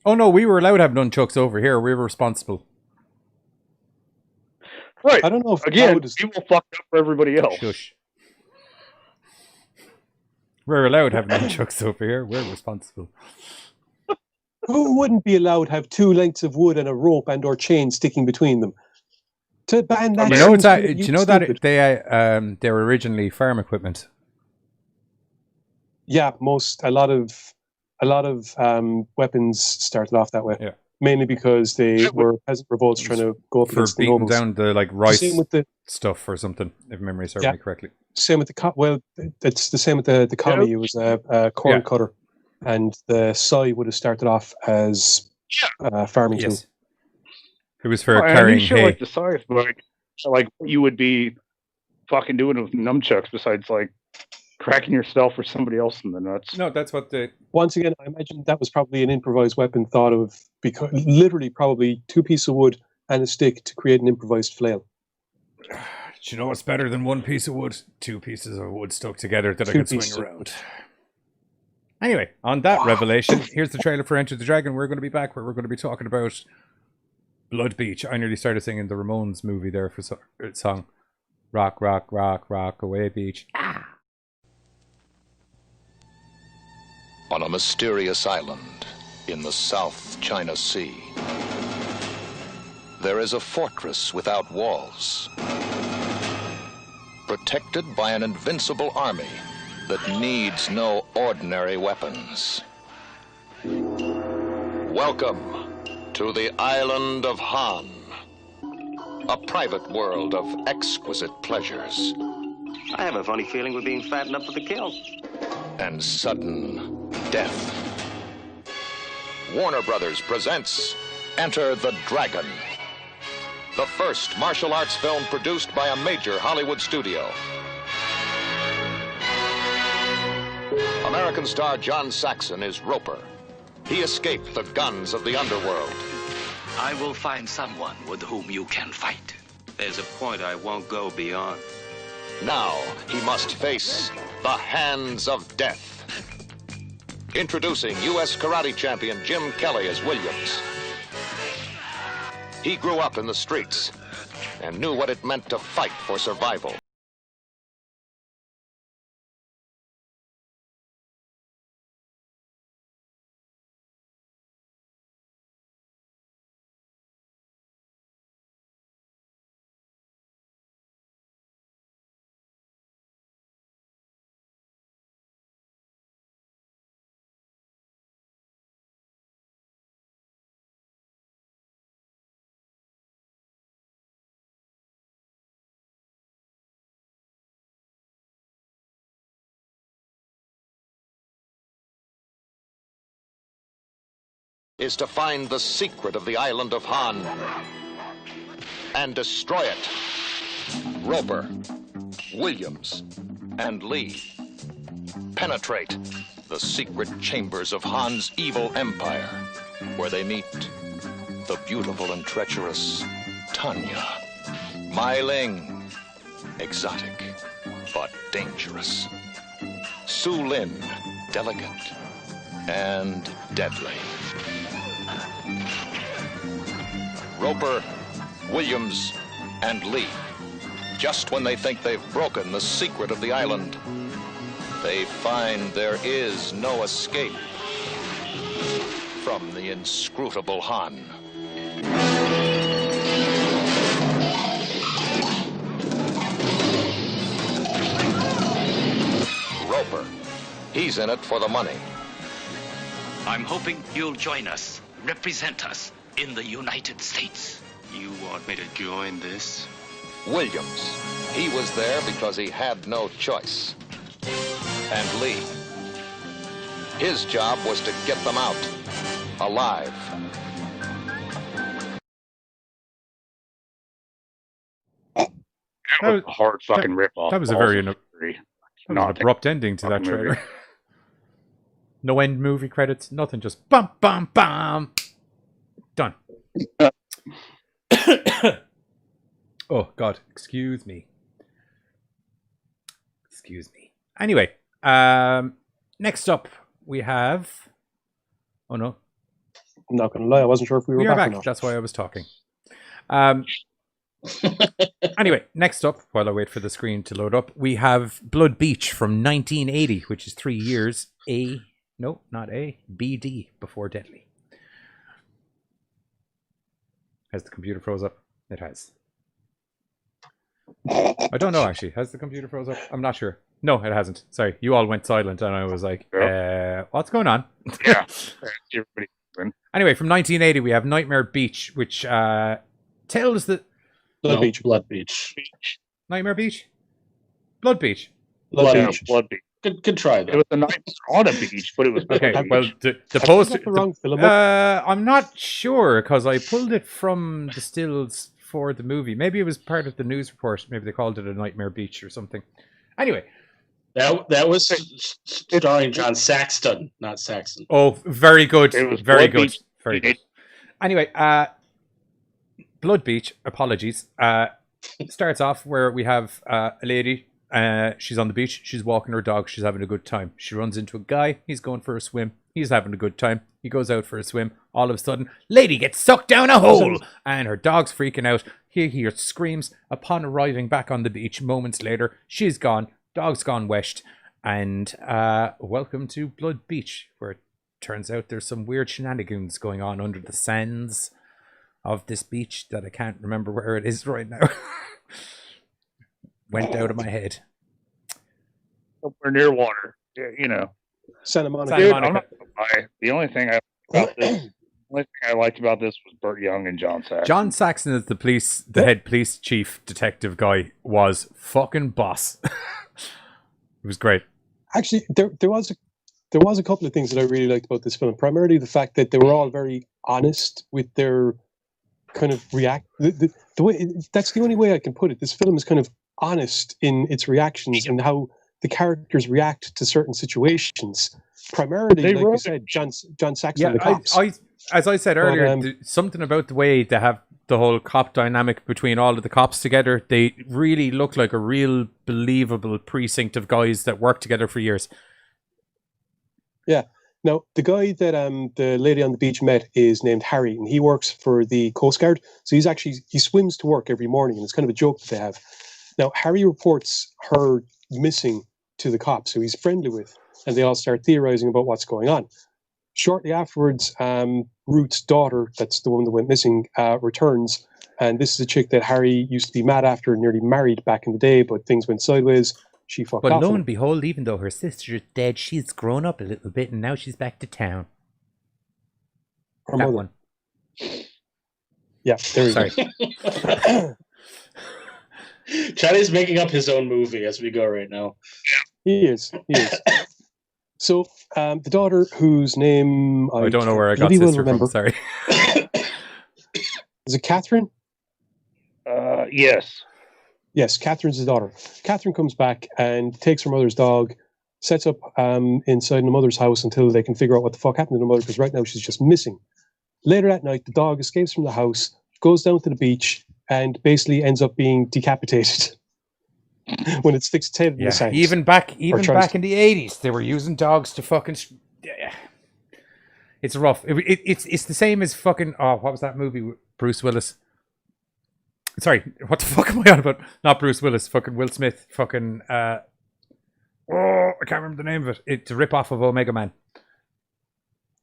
Oh no, we were allowed to have nunchucks over here. We were responsible. Right. I don't know if Again, loud is- we will fuck it up for everybody else. Shush. We're allowed to have nunchucks over here. We're responsible. Who wouldn't be allowed to have 2 lengths of wood and a rope and or chain sticking between them? To ban that. Do you know seems that? kind of Do you know that stupid. they were originally farm equipment? Yeah, a lot of weapons started off that way. Yeah. Mainly because they were peasant revolts trying to go up For against the beating nobles. down the like rice Same with the stuff or something, if memory serves Yeah. me correctly. it's the same with the commie. It was a corn cutter, and the soy would have started off as farming tool. Yes. It was for Oh, and carrying you sure hay. like the size, but like you would be fucking doing with nunchucks besides like cracking yourself or somebody else in the nuts. No, that's what the Once again, I imagine that was probably an improvised weapon thought of because literally probably 2 pieces of wood and a stick to create an improvised flail. Do you know what's better than 1 piece of wood? 2 pieces of wood stuck together that I 2 can swing pieces of around. Anyway, on that revelation, here's the trailer for Enter the Dragon. We're going to be back where we're going to be talking about Blood Beach. I nearly started singing the Ramones movie there for song. Rock, rock, rock, rock away beach. On a mysterious island in the South China Sea, there is a fortress without walls, protected by an invincible army that needs no ordinary weapons. Welcome to the island of Han, a private world of exquisite pleasures I have a funny feeling we're being fattened up for the kill. and sudden death. Warner Brothers presents Enter the Dragon, the first martial arts film produced by a major Hollywood studio. American star John Saxon is Roper. He escaped the guns of the underworld. I will find someone with whom you can fight. There's a point I won't go beyond. Now he must face the hands of death. Introducing U.S. karate champion Jim Kelly as Williams. He grew up in the streets and knew what it meant to fight for survival. is to find the secret of the island of Han and destroy it. Roper, Williams, and Lee penetrate the secret chambers of Han's evil empire, where they meet the beautiful and treacherous Tanya. Mai Ling, exotic but dangerous. Su Lin, delicate and deadly. Roper, Williams, and Lee. Just when they think they've broken the secret of the island, they find there is no escape from the inscrutable Han. Roper, he's in it for the money. I'm hoping you'll join us, represent us in the United States. You want me to join this? Williams, he was there because he had no choice. And Lee, his job was to get them out, alive. That was a hard fucking ripoff. That was a very abrupt ending to that trailer. No end movie credits, nothing, just bum, bum, bum. Done. Oh, God. Excuse me. Anyway, next up, we have... Oh, no. I'm not going to lie, I wasn't sure if we were back or not. That's why I was talking. Anyway, next up, while I wait for the screen to load up, we have Blood Beach from 1980, which is 3 years BD before Deadly. Has the computer froze up? It has. I don't know, actually. Has the computer froze up? I'm not sure. No, it hasn't. Sorry. You all went silent, and I was like, what's going on? Yeah. Anyway, from 1980, we have Nightmare Beach, which tells the... Blood Beach. Nightmare Beach? Blood Beach. Blood Beach. Good try, though. It was a night on a beach, but it was... Okay, well, the poster... the wrong film? I'm not sure, because I pulled it from the stills for the movie. Maybe it was part of the news report. Maybe they called it a Nightmare Beach or something. Anyway. That was starring John Saxon, not Saxon. Oh, very good. It was very Blood good. Beach. Very good. Anyway, Blood Beach, apologies, starts off where we have a lady. She's on the beach. She's walking her dog. She's having a good time. She runs into a guy. He's going for a swim. He's having a good time. He goes out for a swim. All of a sudden, lady gets sucked down a hole, and her dog's freaking out. He hears screams. Upon arriving back on the beach, moments later, she's gone. Dog's gone west. And welcome to Blood Beach, where it turns out there's some weird shenanigans going on under the sands of this beach that I can't remember where it is right now. Went out of my head. Somewhere near water. Yeah, you know. Santa Monica. Dude, I'm not gonna lie. The only thing I liked about this was Burt Young and John Saxon. John Saxon as the head police chief detective guy was fucking boss. It was great. Actually, there was a couple of things that I really liked about this film. Primarily the fact that they were all very honest with their kind of the way. That's the only way I can put it. This film is kind of honest in its reactions and how the characters react to certain situations. Primarily, like you said, John Saxon and the cops. As I said earlier, something about the way they have the whole cop dynamic between all of the cops together, they really look like a real believable precinct of guys that work together for years. Yeah. Now, the guy that the lady on the beach met is named Harry, and he works for the Coast Guard. So he swims to work every morning, and it's kind of a joke that they have. Now, Harry reports her missing to the cops, who he's friendly with, and they all start theorizing about what's going on. Shortly afterwards, Ruth's daughter, that's the one that went missing, returns, and this is a chick that Harry used to be mad after and nearly married back in the day, but things went sideways. She fucked off. But lo and behold, even though her sister's dead, she's grown up a little bit, and now she's back to town. Her mother. One. Yeah, there we go. Chad is making up his own movie as we go right now. He is. So the daughter, whose name I don't know where I got bloody well sister remember. from. Sorry. Is it Catherine? Yes. Yes, Catherine's the daughter. Catherine comes back and takes her mother's dog, sets up inside the mother's house until they can figure out what the fuck happened to the mother, because right now she's just missing. Later that night, the dog escapes from the house, goes down to the beach, and basically ends up being decapitated when it sticks its head in the sand. Even back in the 80s, they were using dogs to fucking. It's rough. It's the same as fucking. Oh, what was that movie with Bruce Willis? Sorry, what the fuck am I on about? Not Bruce Willis, fucking Will Smith, fucking. I can't remember the name of it. It's a rip off of Omega Man.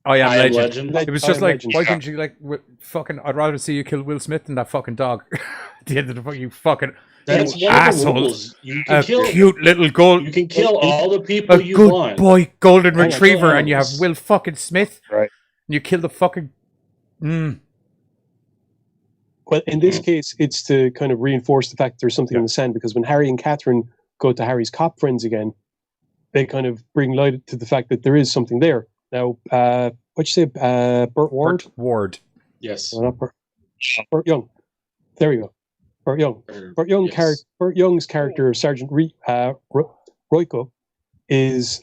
I Am Legend. It was just like, why couldn't you fucking? I'd rather see you kill Will Smith than that fucking dog. At the end of the fucking, you fucking. That's you assholes. You can kill cute little gold. You can kill all the people you good want. Boy, golden retriever, and you have Will fucking Smith. Right. And you kill the fucking. Well, in this case, it's to kind of reinforce the fact that there's something in the sand, because when Harry and Catherine go to Harry's cop friends again, they kind of bring light to the fact that there is something there. Now, what'd you say? Burt Ward? Burt Ward. Yes. No, not Burt Young. There we go. Burt Young. Burt Young's character, Sergeant Royko, is,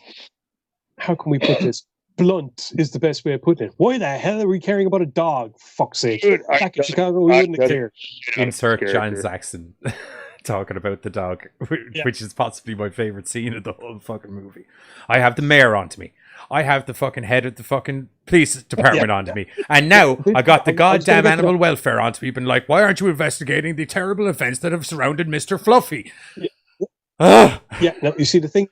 how can we put this? Blunt is the best way of putting it. Why the hell are we caring about a dog? Fuck's sake. Back in Chicago, we wouldn't have cared. Insert John Saxon talking about the dog, which is possibly my favorite scene of the whole fucking movie. I have the mayor onto me. I have the fucking head of the fucking police department onto me. And now I got the goddamn animal welfare onto me, been like, why aren't you investigating the terrible events that have surrounded Mr. Fluffy? Yeah, now you see the thing,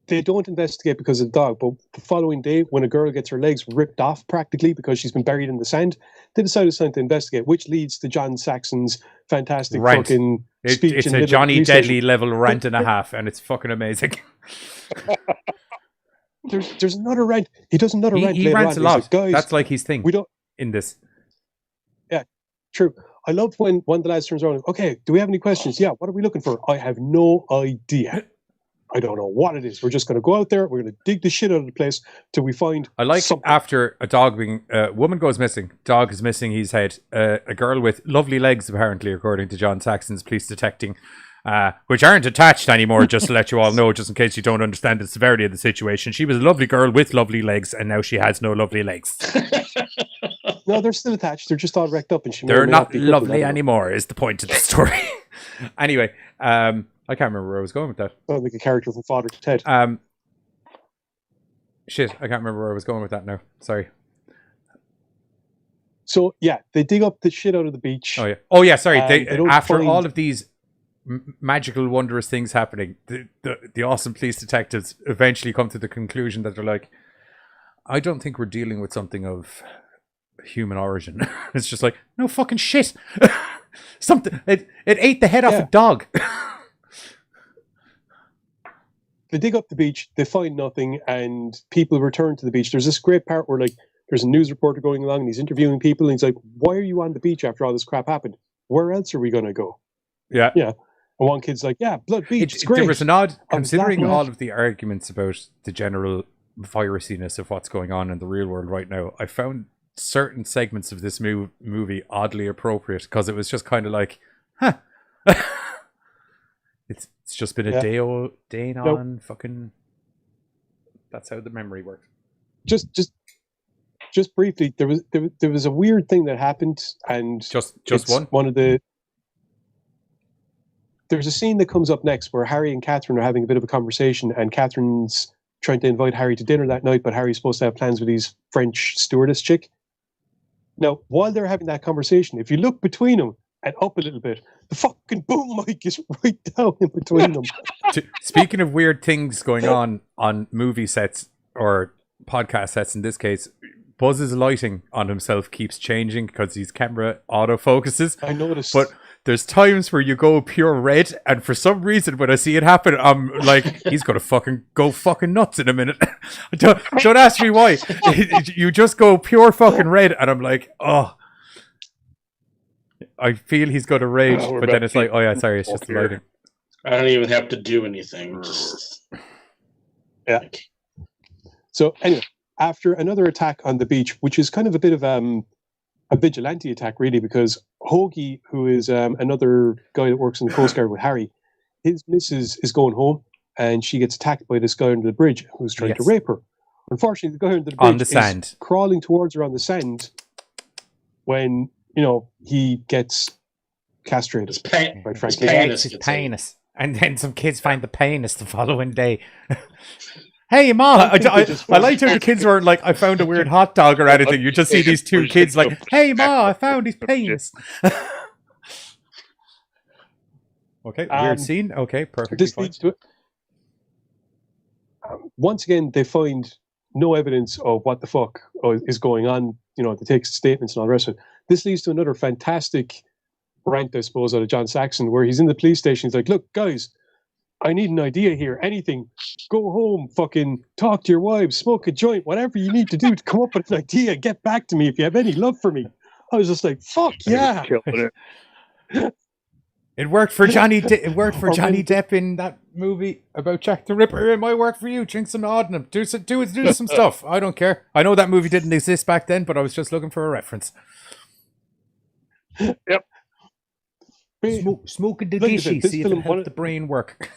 they don't investigate because of the dog, but the following day, when a girl gets her legs ripped off practically because she's been buried in the sand, they decide it's time to investigate, which leads to John Saxon's fantastic fucking speech. It's a Johnny Deadly level rant and a half, and it's fucking amazing. There's another rant. He does another rant. He rants a lot. Like, guys, that's like his thing. We don't in this. Yeah, true. I love when one of the lads turns around. Okay, do we have any questions? Yeah. What are we looking for? I have no idea. I don't know what it is. We're just going to go out there. We're going to dig the shit out of the place till we find. I like something. After a dog being, woman goes missing. Dog is missing his head. A girl with lovely legs, apparently, according to John Saxon's police detecting, which aren't attached anymore. Just to let you all know, just in case you don't understand the severity of the situation. She was a lovely girl with lovely legs, and now she has no lovely legs. No, they're still attached. They're just all wrecked up, and they're not lovely anymore. Is the point of the story. Anyway, I can't remember where I was going with that. Sounds like a character from Father Ted. Shit, I can't remember where I was going with that now. Sorry. So yeah, they dig up the shit out of the beach. Oh yeah. Sorry. They after all of these magical, wondrous things happening, the awesome police detectives eventually come to the conclusion that they're like, I don't think we're dealing with something of human origin. It's just like, no fucking shit. Something it ate the head off a dog. They dig up the beach, they find nothing, and people return to the beach. There's this great part where like there's a news reporter going along and he's interviewing people, and he's like, why are you on the beach after all this crap happened? Where else are we gonna go? Yeah. And one kid's like, yeah, Blood Beach, it's great. There was an odd, considering all of the arguments about the general virusiness of what's going on in the real world right now, I found certain segments of this movie oddly appropriate, because it was just kind of like, huh. It's just been a day on fucking. That's how the memory works. Just briefly, there was a weird thing that happened, and just one of the. There's a scene that comes up next where Harry and Catherine are having a bit of a conversation, and Catherine's trying to invite Harry to dinner that night, but Harry's supposed to have plans with his French stewardess chick. Now, while they're having that conversation, if you look between them and up a little bit, the fucking boom mic is right down in between them. Speaking of weird things going on movie sets or podcast sets in this case, Buzz's lighting on himself keeps changing because his camera autofocuses. I noticed. But there's times where you go pure red, and for some reason when I see it happen, I'm like, he's gonna fucking go fucking nuts in a minute. Don't ask me why. You just go pure fucking red, and I'm like, oh. I feel he's going to rage, but then it's like, oh yeah, sorry, it's just the lighting. I don't even have to do anything. Just So anyway, after another attack on the beach, which is kind of a bit of a vigilante attack, really, because Hoagie, who is another guy that works in the Coast Guard with Harry, his missus is going home, and she gets attacked by this guy under the bridge who's trying to rape her. Unfortunately, the guy under the bridge On the sand. is crawling towards her on the sand when, he gets castrated. Quite frankly. His penis. And then some kids find the penis the following day. Hey, Ma, I liked how the kids weren't like, I found a weird hot dog or anything. You just see these two kids like, hey, Ma, I found his penis. Okay, weird scene. Okay, perfect. This leads to once again, they find no evidence of what the fuck is going on. They take statements and all the rest of it. This leads to another fantastic rant, I suppose, out of John Saxon, where he's in the police station. He's like, look, guys, I need an idea here. Anything. Go home, fucking talk to your wives, smoke a joint, whatever you need to do to come up with an idea. Get back to me if you have any love for me. I was just like, fuck yeah. It worked for Johnny. It worked for Johnny Depp in that movie about Jack the Ripper. It might work for you. Drink some laudanum. Do some stuff. I don't care. I know that movie didn't exist back then, but I was just looking for a reference. Yep. Smoking the dishy. See if it helps the brain work.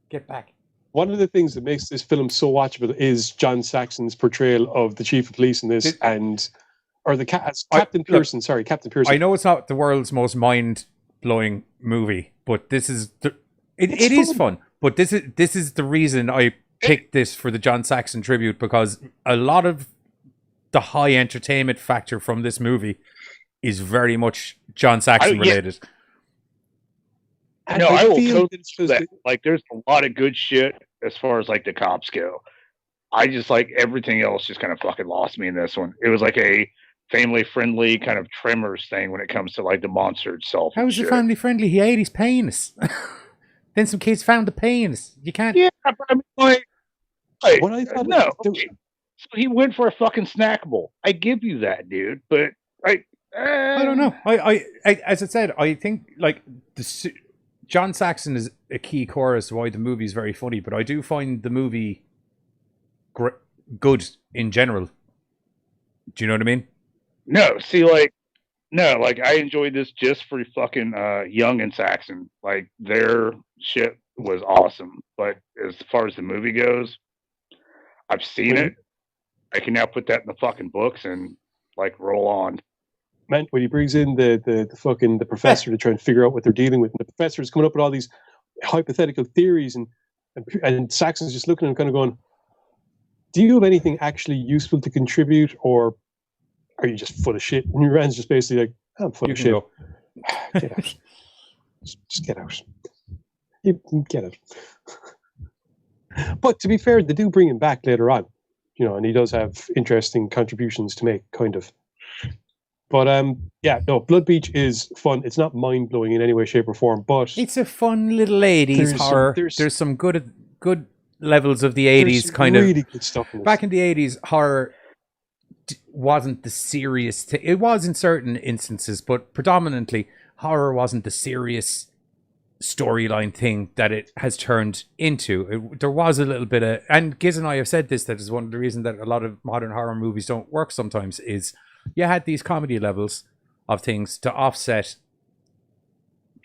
Get back. One of the things that makes this film so watchable is John Saxon's portrayal of the chief of police in this, Captain Pearson. Sorry, Captain Pearson. I know it's not the world's most mind-blowing movie, but this is it is fun. But this is the reason I picked this for the John Saxon tribute, because a lot of the high entertainment factor from this movie is very much John Saxon related. No, I will totally do that. Like, there's a lot of good shit as far as like the cops go. I just like everything else just kind of fucking lost me in this one. It was like a family friendly kind of Tremors thing when it comes to like the monster itself. How is it family friendly? He ate his penis. Then some kids found the penis. You can't. Yeah, but I mean, what I thought. No, okay. So he went for a fucking snack bowl. I give you that, dude. But I don't know. I as I said, I think like John Saxon is a key core as to why the movie is very funny, but I do find the movie good in general. Do you know what I mean? No, I enjoyed this just for fucking Young and Saxon. Like, their shit was awesome. But as far as the movie goes, I've seen it. I can now put that in the fucking books and like roll on. Man, when he brings in the professor to try and figure out what they're dealing with, and the professor is coming up with all these hypothetical theories, and Saxon's just looking at him kind of going, do you have anything actually useful to contribute, or are you just full of shit? And Rand's just basically like, I'm full of shit. Get out. Just get out. You get it. But to be fair, they do bring him back later on, and he does have interesting contributions to make, kind of. But Blood Beach is fun. It's not mind blowing in any way, shape, or form, but it's a fun little 80s horror. There's some good levels of the 80s kind really of good stuff in this. Back in the 80s, horror wasn't the serious thing. It was in certain instances, but predominantly horror wasn't the serious storyline thing that it has turned into. There was a little bit of, and Giz and I have said this, that is one of the reasons that a lot of modern horror movies don't work sometimes, is you had these comedy levels of things to offset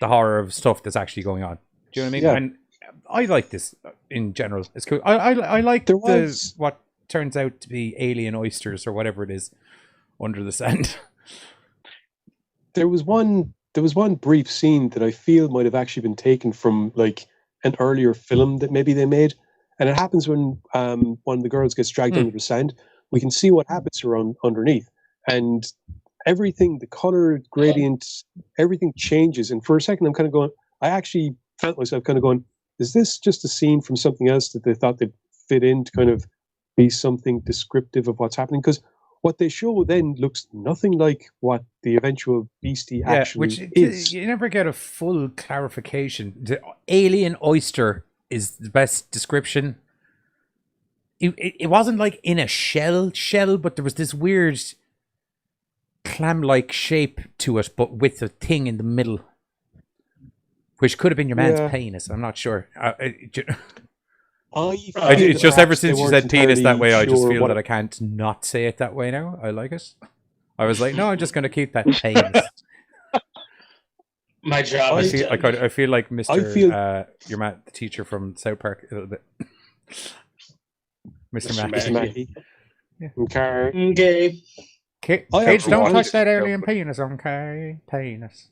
the horror of stuff that's actually going on. Do you know what I mean? Yeah. And I like this in general. It's cool. I like what turns out to be alien oysters or whatever it is under the sand. There was one brief scene that I feel might have actually been taken from like an earlier film that maybe they made, and it happens when one of the girls gets dragged under the sand. We can see what happens around underneath, and everything, the color gradient, everything changes. And for a second, I'm kind of going. I actually felt myself kind of going, is this just a scene from something else that they thought they'd fit in to kind of be something descriptive of what's happening? Because what they show then looks nothing like what the eventual beastie actually is. You never get a full clarification. The alien oyster is the best description. It wasn't like in a shell, but there was this weird clam-like shape to it, but with a thing in the middle, which could have been your man's penis. I'm not sure. It's just ever since you said penis that way, I just sure feel what that I can't not say it that way now. I like it. I was like, no, I'm just going to keep that penis. My job is done. I feel like Mr. Your the teacher from South Park a little bit. Mr. Mackey. Yeah. Okay. Kids, don't touch that alien penis, okay? Penis.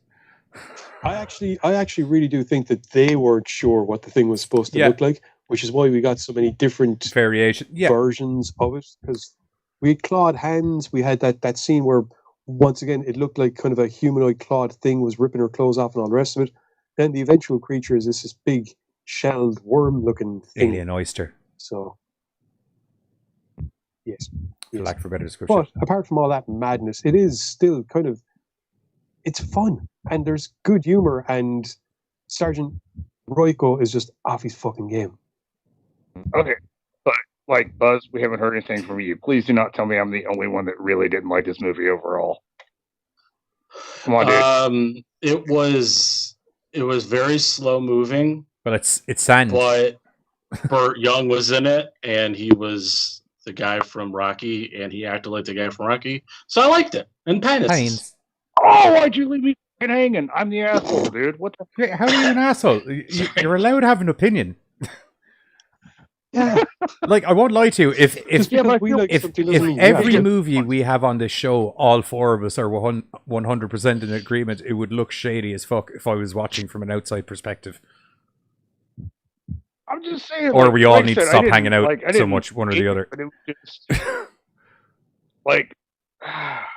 I actually really do think that they weren't sure what the thing was supposed to look like, which is why we got so many different versions of it. Because we had clawed hands, we had that scene where once again it looked like kind of a humanoid clawed thing was ripping her clothes off and all the rest of it. Then the eventual creature is this big shelled worm looking thing. Alien oyster. So yes. For lack of a better description. But apart from all that madness, it is still kind of, it's fun and there's good humor, and Sergeant Royko is just off his fucking game. Okay, but like Buzz, we haven't heard anything from you. Please do not tell me I'm the only one that really didn't like this movie overall. Come on, dude. It was very slow moving. Well, it's sand. But Burt Young was in it, and he was the guy from Rocky, and he acted like the guy from Rocky, so I liked it. And Pines. Oh, why'd you leave me hanging? I'm the asshole, dude. What the? How are you an asshole? You're allowed to have an opinion. Yeah. Like, I won't lie to you. If every movie we have on this show, all four of us are 100% in agreement, it would look shady as fuck if I was watching from an outside perspective. I'm just saying. Or we all need to stop hanging out so much, one or the other.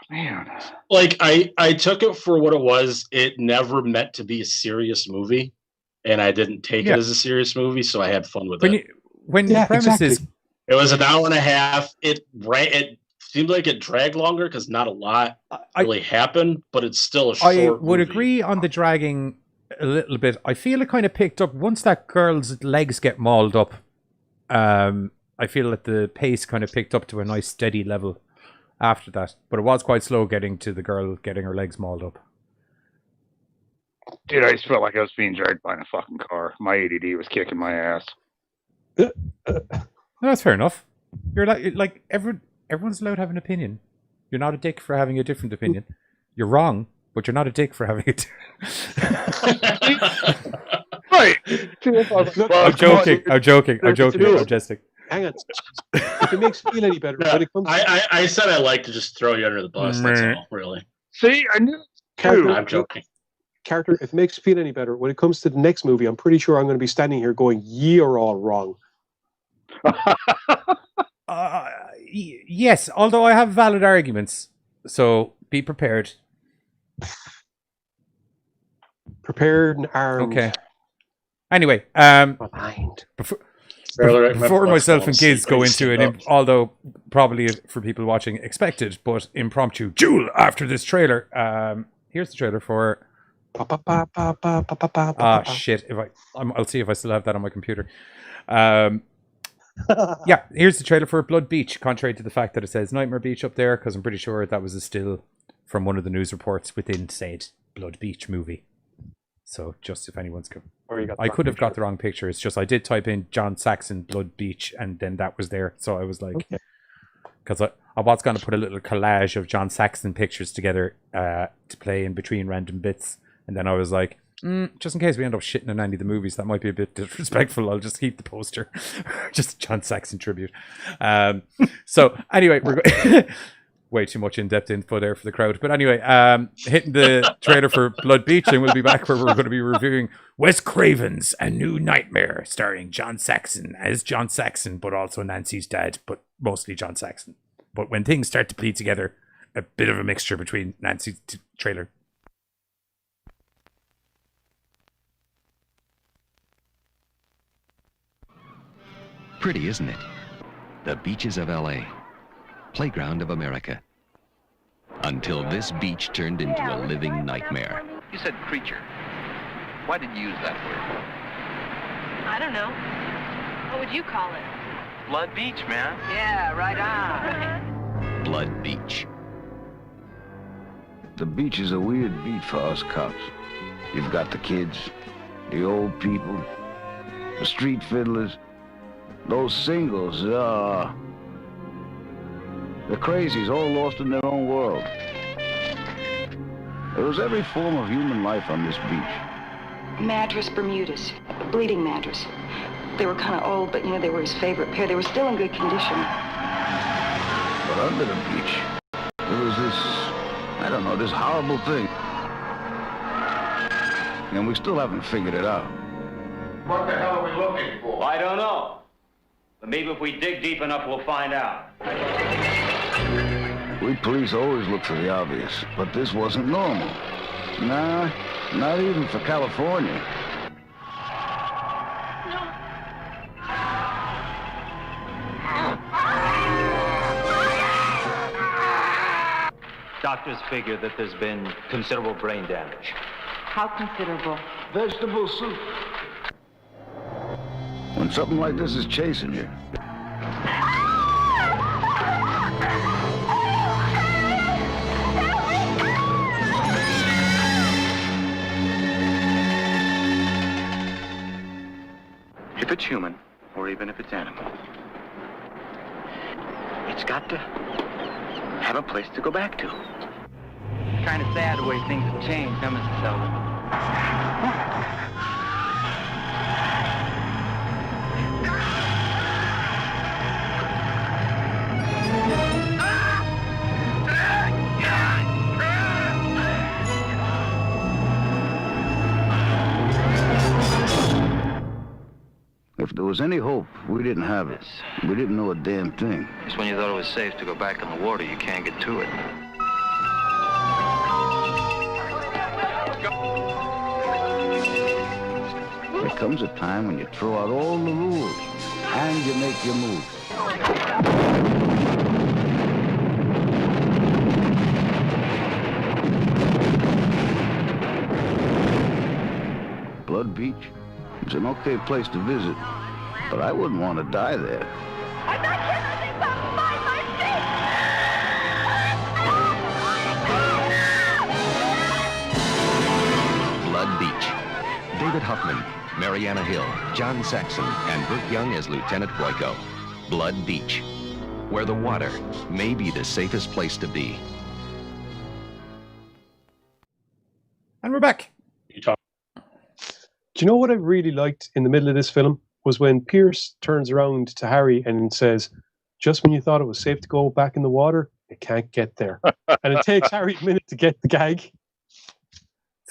Man. Like, I took it for what it was. It never meant to be a serious movie, and I didn't take it as a serious movie, so I had fun with it. When the premise is... It was an hour and a half. It seemed like it dragged longer because not a lot really happened, but it's still a short I would movie. agree on the dragging a little bit. I feel it kind of picked up once that girl's legs get mauled up. I feel that the pace kind of picked up to a nice steady level after that, but it was quite slow getting to the girl getting her legs mauled up. Dude, I just felt like I was being dragged by in a fucking car. My ADD was kicking my ass. No, that's fair enough. You're like everyone's allowed to have an opinion. You're not a dick for having a different opinion. You're wrong, but you're not a dick for having it. Right. I'm joking. I'm jesting. Hang on. If it makes you feel any better, when it comes I said I like to just throw you under the bus. That's all, really. See, I knew. I'm joking. Carter, if it makes you feel any better, when it comes to the next movie, I'm pretty sure I'm going to be standing here going, "You're all wrong." Yes, although I have valid arguments, so be prepared. Prepared and armed. Okay. Anyway, before myself and Giz go into it, although probably for people watching expected, but impromptu duel after this trailer. Here's the trailer for. Shit! I'll see if I still have that on my computer. Yeah, here's the trailer for Blood Beach. Contrary to the fact that it says Nightmare Beach up there, because I'm pretty sure that was a still from one of the news reports within said Blood Beach movie. So just if anyone's I could have got the wrong picture. It's just I did type in John Saxon Blood Beach, and then that was there. So I was like, because I was going to put a little collage of John Saxon pictures together to play in between random bits, and then I was like, just in case we end up shitting in any of the movies, that might be a bit disrespectful. I'll just keep the poster, just John Saxon tribute. So anyway, we're way too much in-depth info there for the crowd. But anyway, hitting the trailer for Blood Beach, and we'll be back where we're going to be reviewing Wes Craven's A New Nightmare, starring John Saxon as John Saxon, but also Nancy's dad, but mostly John Saxon. But when things start to bleed together, a bit of a mixture between Nancy's trailer. Pretty, isn't it? The beaches of L.A., playground of America. Until this beach turned into a living nightmare. You said creature. Why did you use that word? I don't know. What would you call it? Blood Beach, man. Yeah, right on. Blood Beach. The beach is a weird beat for us cops. You've got the kids, the old people, the street fiddlers, Those singles, they're crazies, all lost in their own world. There was every form of human life on this beach. Madras Bermudas, bleeding madras. They were kind of old, but they were his favorite pair. They were still in good condition. But under the beach, there was this, I don't know, this horrible thing. And we still haven't figured it out. What the hell are we looking for? I don't know. But maybe if we dig deep enough, we'll find out. We police always look for the obvious, but this wasn't normal. Nah, not even for California. Doctors figure that there's been considerable brain damage. How considerable? Vegetable soup. When something like this is chasing you, If it's human, or even if it's animal, it's got to have a place to go back to. Kind of sad the way things have changed, huh, Mr. Selden? if there was any hope, we didn't have it. We didn't know a damn thing. Just when you thought it was safe to go back in the water, you can't get to it. There comes a time when you throw out all the rules and you make your move. Blood Beach is an okay place to visit, but I wouldn't want to die there. I'm not kidding. My Blood Beach. David Huffman, Mariana Hill, John Saxon, and Burt Young as Lieutenant Boyko. Blood Beach, where the water may be the safest place to be. And we're back. Do you know what I really liked in the middle of this film? Was when Pierce turns around to Harry and says, just when you thought it was safe to go back in the water, you can't get there. And it takes Harry a minute to get the gag.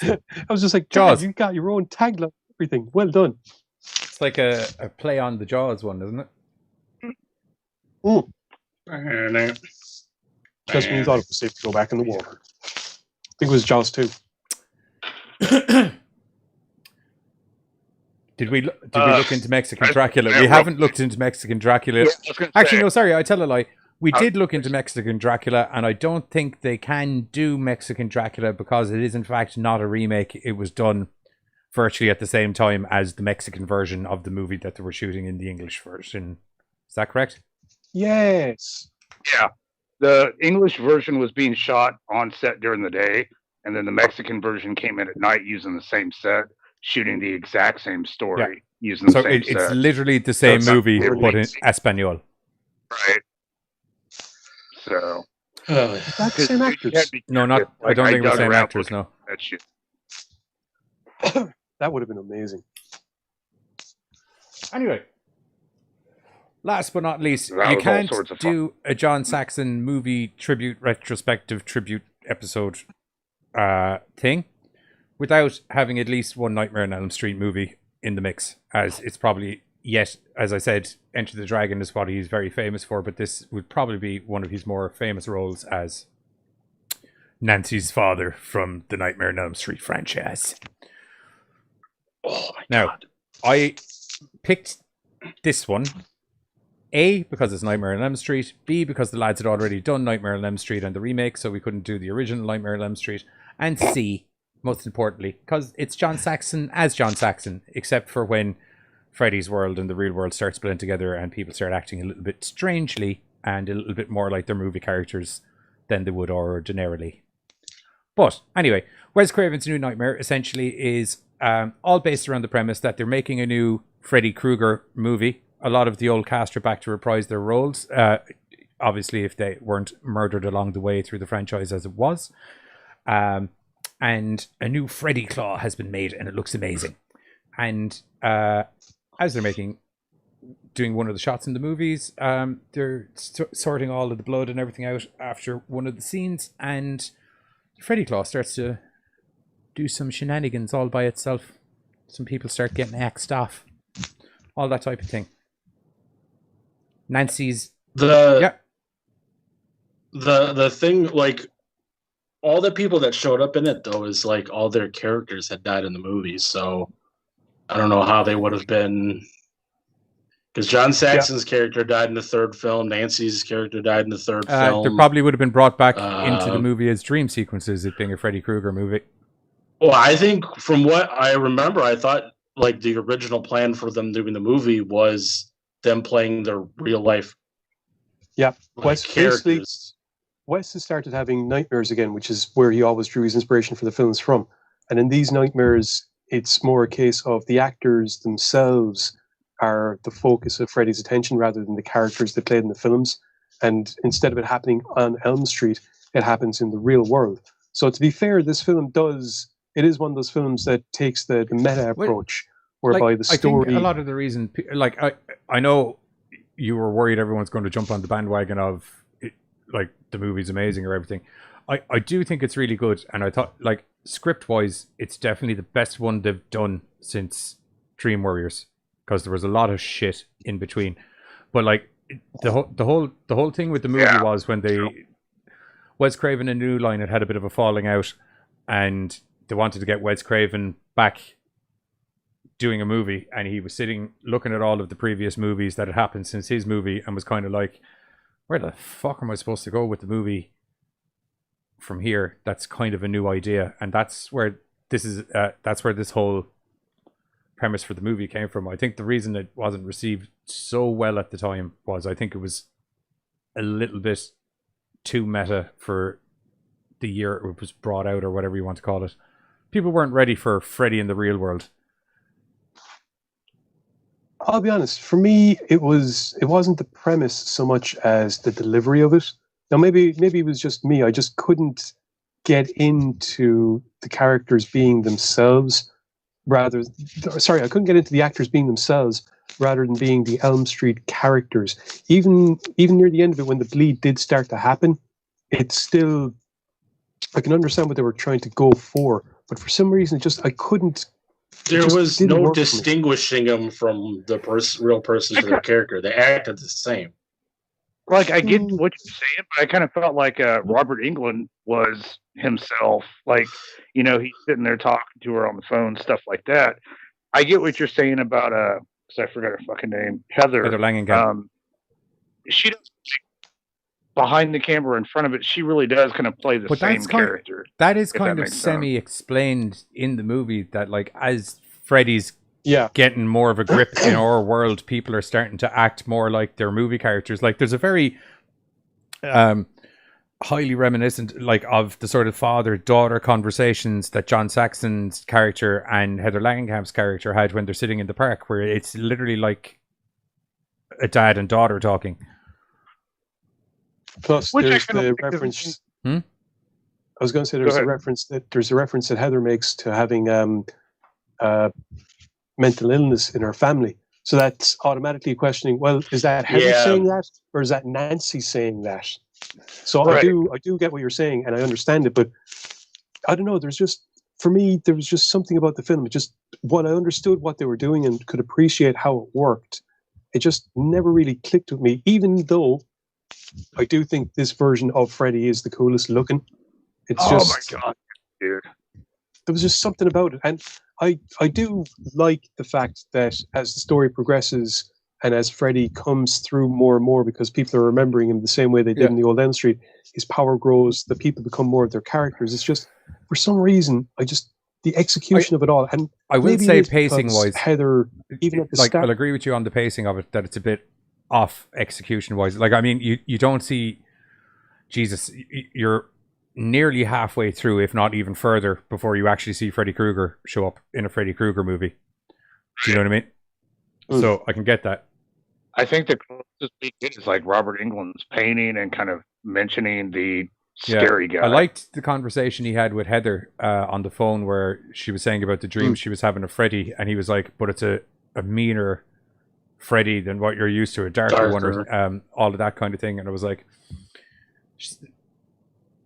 I was just like, Jaws, you got your own tagline, everything. Well done. It's like a play on the Jaws one, isn't it? Just when you thought it was safe to go back in the water. I think it was Jaws 2. Did we look into Mexican Dracula? We haven't looked into Mexican Dracula. Yeah, Actually, no, sorry, I tell a lie. We did look into Mexican Dracula, and I don't think they can do Mexican Dracula because it is, in fact, not a remake. It was done virtually at the same time as the Mexican version of the movie that they were shooting in the English version. Is that correct? Yes. Yeah. The English version was being shot on set during the day, and then the Mexican version came in at night using the same set, shooting the exact same story using the same set. It's literally the same movie, but in Espanol. Right. So. That's the same actors. No, not. I don't think it was the same actors, no. That shit. That would have been amazing. Anyway. Last but not least, That you was all can't sorts of do a John Saxon movie tribute, retrospective tribute episode thing without having at least one Nightmare on Elm Street movie in the mix, as it's probably, yet, as I said, Enter the Dragon is what he's very famous for, but this would probably be one of his more famous roles as Nancy's father from the Nightmare on Elm Street franchise. Oh my now, God. I picked this one, A, because it's Nightmare on Elm Street, B, because the lads had already done Nightmare on Elm Street and the remake, so we couldn't do the original Nightmare on Elm Street, and C, most importantly, because it's John Saxon as John Saxon, except for when Freddy's world and the real world start splitting together and people start acting a little bit strangely and a little bit more like their movie characters than they would ordinarily. But anyway, Wes Craven's New Nightmare essentially is all based around the premise that they're making a new Freddy Krueger movie, a lot of the old cast are back to reprise their roles. Obviously, if they weren't murdered along the way through the franchise as it was. And a new Freddy claw has been made, and it looks amazing. And as they're doing one of the shots in the movies, they're sorting all of the blood and everything out after one of the scenes, and Freddy claw starts to do some shenanigans all by itself. Some people start getting axed off, all that type of thing. Nancy's the thing, like, all the people that showed up in it though is like all their characters had died in the movies, so I don't know how they would have been, because John Saxon's character died in the third film, Nancy's character died in the third film. They probably would have been brought back into the movie as dream sequences, it being a Freddy Krueger movie. Well, I think from what I remember, I thought like the original plan for them doing the movie was them playing their real life. Yeah, like, characters. Wes has started having nightmares again, which is where he always drew his inspiration for the films from. And in these nightmares, it's more a case of the actors themselves are the focus of Freddy's attention rather than the characters they played in the films. And instead of it happening on Elm Street, it happens in the real world. So to be fair, this film it is one of those films that takes the meta approach, whereby the story... I think a lot of the reason, like, I know you were worried everyone's going to jump on the bandwagon of, like, the movie's amazing or everything. I do think it's really good, and I thought, like, script-wise, it's definitely the best one they've done since Dream Warriors, because there was a lot of shit in between. But, like, the whole thing with the movie was when Wes Craven and New Line had a bit of a falling out, and they wanted to get Wes Craven back doing a movie, and he was sitting looking at all of the previous movies that had happened since his movie and was kind of like, where the fuck am I supposed to go with the movie from here? That's kind of a new idea, and that's where this whole premise for the movie came from. I think the reason it wasn't received so well at the time was I think it was a little bit too meta for the year it was brought out, or whatever you want to call it. People weren't ready for Freddy in the real world. I'll be honest, for me, it wasn't the premise so much as the delivery of it. Now, maybe it was just me. I just couldn't get into the characters being themselves I couldn't get into the actors being themselves rather than being the Elm Street characters. Even near the end of it, when the bleed did start to happen, it's still, I can understand what they were trying to go for, but for some reason, I couldn't. There was no distinguishing them from the real person to their character. They acted the same. Like, I get what you're saying, but I kind of felt like Robert Englund was himself. Like, you know, he's sitting there talking to her on the phone, stuff like that. I get what you're saying about, because I forgot her fucking name, Heather Langenkamp. She does, behind the camera, in front of it, she really does kind of play the same character. That is kind of semi-explained in the movie, that, like, as Freddy's getting more of a grip in our world, people are starting to act more like their movie characters. Like, there's a very highly reminiscent, like, of the sort of father-daughter conversations that John Saxon's character and Heather Langenkamp's character had when they're sitting in the park, where it's literally like a dad and daughter talking. Plus, there's the reference. I was going to say there's a reference that Heather makes to having mental illness in her family. So that's automatically questioning, well, is that Heather saying that, or is that Nancy saying that? So I do get what you're saying, and I understand it, but I don't know. For me, there was just something about the film. What I understood what they were doing and could appreciate how it worked, it just never really clicked with me, even though I do think this version of Freddy is the coolest looking. It's just, my God, dude. There was just something about it. And I do like the fact that as the story progresses and as Freddy comes through more and more, because people are remembering him the same way they did in the old Elm Street, his power grows, the people become more of their characters. It's just, for some reason, the execution of it all. And I will say, pacing-wise, Heather, even at the start... I'll agree with you on the pacing of it, that it's a bit off execution-wise. Like, I mean, you don't see... Jesus, you're nearly halfway through, if not even further, before you actually see Freddy Krueger show up in a Freddy Krueger movie. Do you know what I mean? So I can get that. I think the closest we get is like Robert Englund's painting and kind of mentioning the scary guy. I liked the conversation he had with Heather on the phone where she was saying about the dream she was having of Freddy, and he was like, but it's a meaner Freddy than what you're used to, a darker one, or all of that kind of thing. And I was like...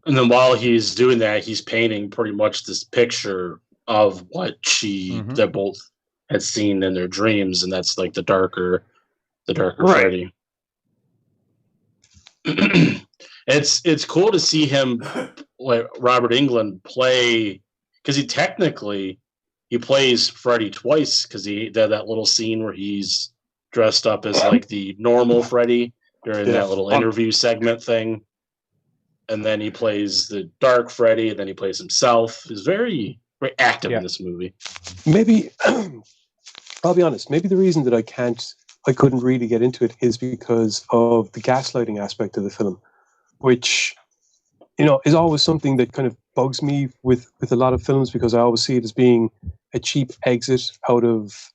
And then while he's doing that, he's painting pretty much this picture of what they both had seen in their dreams, and that's like the darker Freddy. It's cool to see him, like Robert Englund, play, because he plays Freddy twice, because he did that little scene where he's dressed up as like the normal Freddy during that little interview segment thing. And then he plays the dark Freddy, and then he plays himself. He's very, very active in this movie. Maybe, I'll be honest, maybe the reason that I couldn't really get into it is because of the gaslighting aspect of the film, which, is always something that kind of bugs me with a lot of films, because I always see it as being a cheap exit out of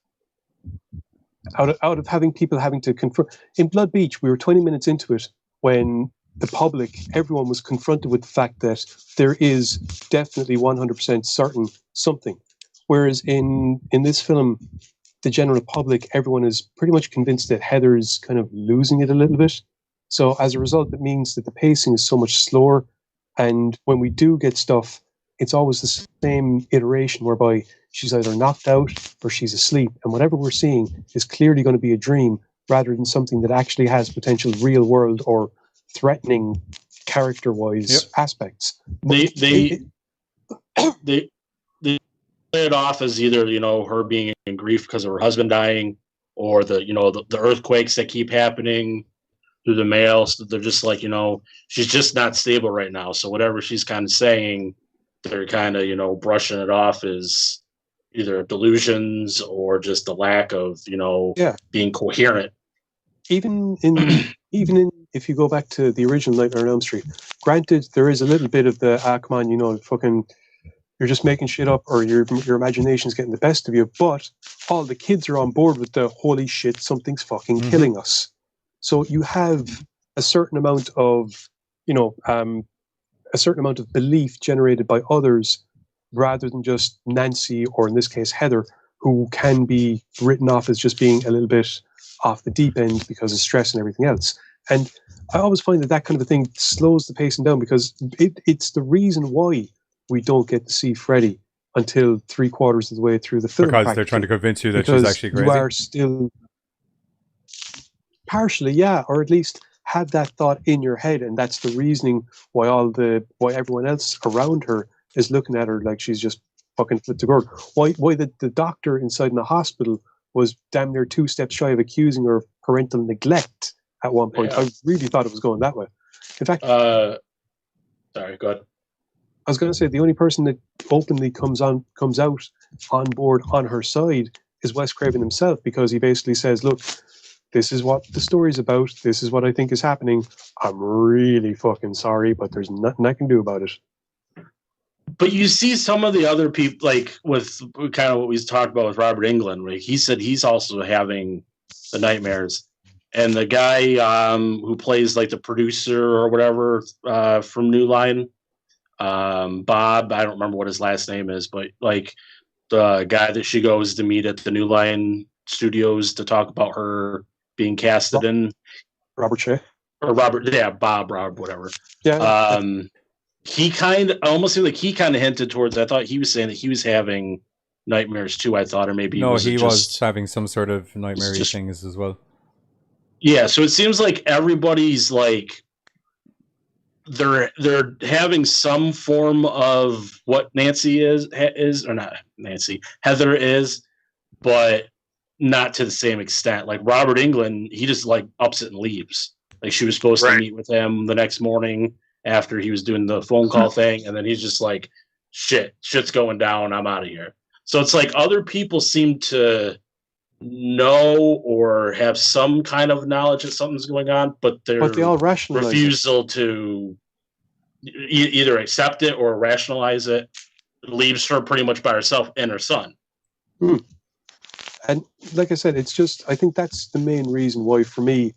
having people having to confront. In Blood Beach, we were 20 minutes into it when the public, everyone was confronted with the fact that there is definitely 100% certain something. Whereas in this film, the general public, everyone is pretty much convinced that Heather's kind of losing it a little bit. So as a result, it means that the pacing is so much slower. And when we do get stuff, it's always the same iteration whereby she's either knocked out or she's asleep. And whatever we're seeing is clearly going to be a dream rather than something that actually has potential real world or threatening character-wise aspects. They play it off as either her being in grief because of her husband dying, or the earthquakes that keep happening through the mail. So they're just like, she's just not stable right now. So whatever she's kind of saying, they're kind of brushing it off as either delusions or just a lack of being coherent. Even in if you go back to the original Nightmare on Elm Street, granted, there is a little bit of the, come on, fucking, you're just making shit up, or your imagination's getting the best of you, but all the kids are on board with the, holy shit, something's fucking killing us. So you have a certain amount of, a certain amount of belief generated by others, rather than just Nancy, or in this case, Heather, who can be written off as just being a little bit off the deep end because of stress and everything else. And I always find that kind of a thing slows the pacing down, because it's the reason why we don't get to see Freddy until 3/4 of the way through the film. Because they're trying to convince you that she's actually crazy. You are still partially, or at least have that thought in your head, and that's the reasoning why everyone else around her is looking at her like she's just fucking flipped the bird. Why the doctor inside in the hospital was damn near 2 steps shy of accusing her of parental neglect at one point. I really thought it was going that way. In fact, sorry, go ahead. I was going to say the only person that openly comes out on board on her side is Wes Craven himself, because he basically says, look, this is what the story's about. This is what I think is happening. I'm really fucking sorry, but there's nothing I can do about it. But you see some of the other people, like with kind of what we talked about with Robert Englund, where he said he's also having the nightmares. And the guy who plays like the producer or whatever from New Line, Bob, I don't remember what his last name is, but like the guy that she goes to meet at the New Line studios to talk about her being casted in. Robert Shea? Or Robert, Bob, whatever. Yeah. He kind of almost seemed like he kind of hinted towards, I thought he was saying that he was having nightmares too, I thought, or maybe he was having some sort of nightmare things as well. Yeah, so it seems like everybody's like they're having some form of what Nancy is or not Nancy, Heather is, but not to the same extent. Like Robert Englund, he just like ups it and leaves. Like she was supposed to meet with him the next morning after he was doing the phone call thing, and then he's just like, shit's going down, I'm out of here. So it's like other people seem to know or have some kind of knowledge that something's going on, but they all rationalize refusal to either accept it or rationalize it leaves her pretty much by herself and her son. And like I said, it's just, I think that's the main reason why for me,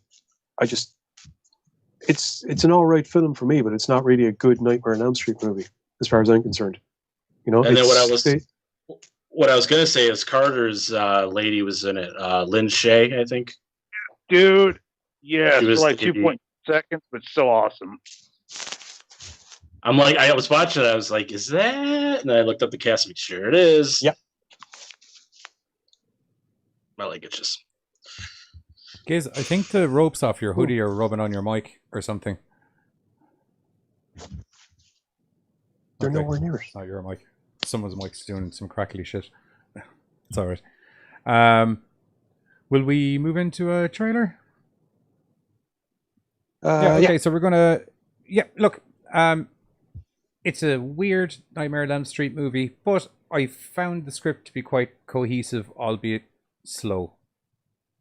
it's an all right film for me, but it's not really a good Nightmare on Elm Street movie as far as I'm concerned. You know, and then what I was gonna say is Carter's lady was in it, Lynn Shay, I think. Dude, yeah, She for was like the- 2 seconds, but so awesome. I'm like, I was watching it, I was like, is that? And I looked up the cast, I'm like, sure it is. Yep. Well, like it's just. Giz, I think the ropes off your hoodie are rubbing on your mic or something. They're nowhere near it. It's not your mic. Someone's mic's doing some crackly shit. It's all right. Will we move into a trailer? Yeah, okay, so we're gonna look, it's a weird Nightmare on Elm Street movie, but I found the script to be quite cohesive, albeit slow.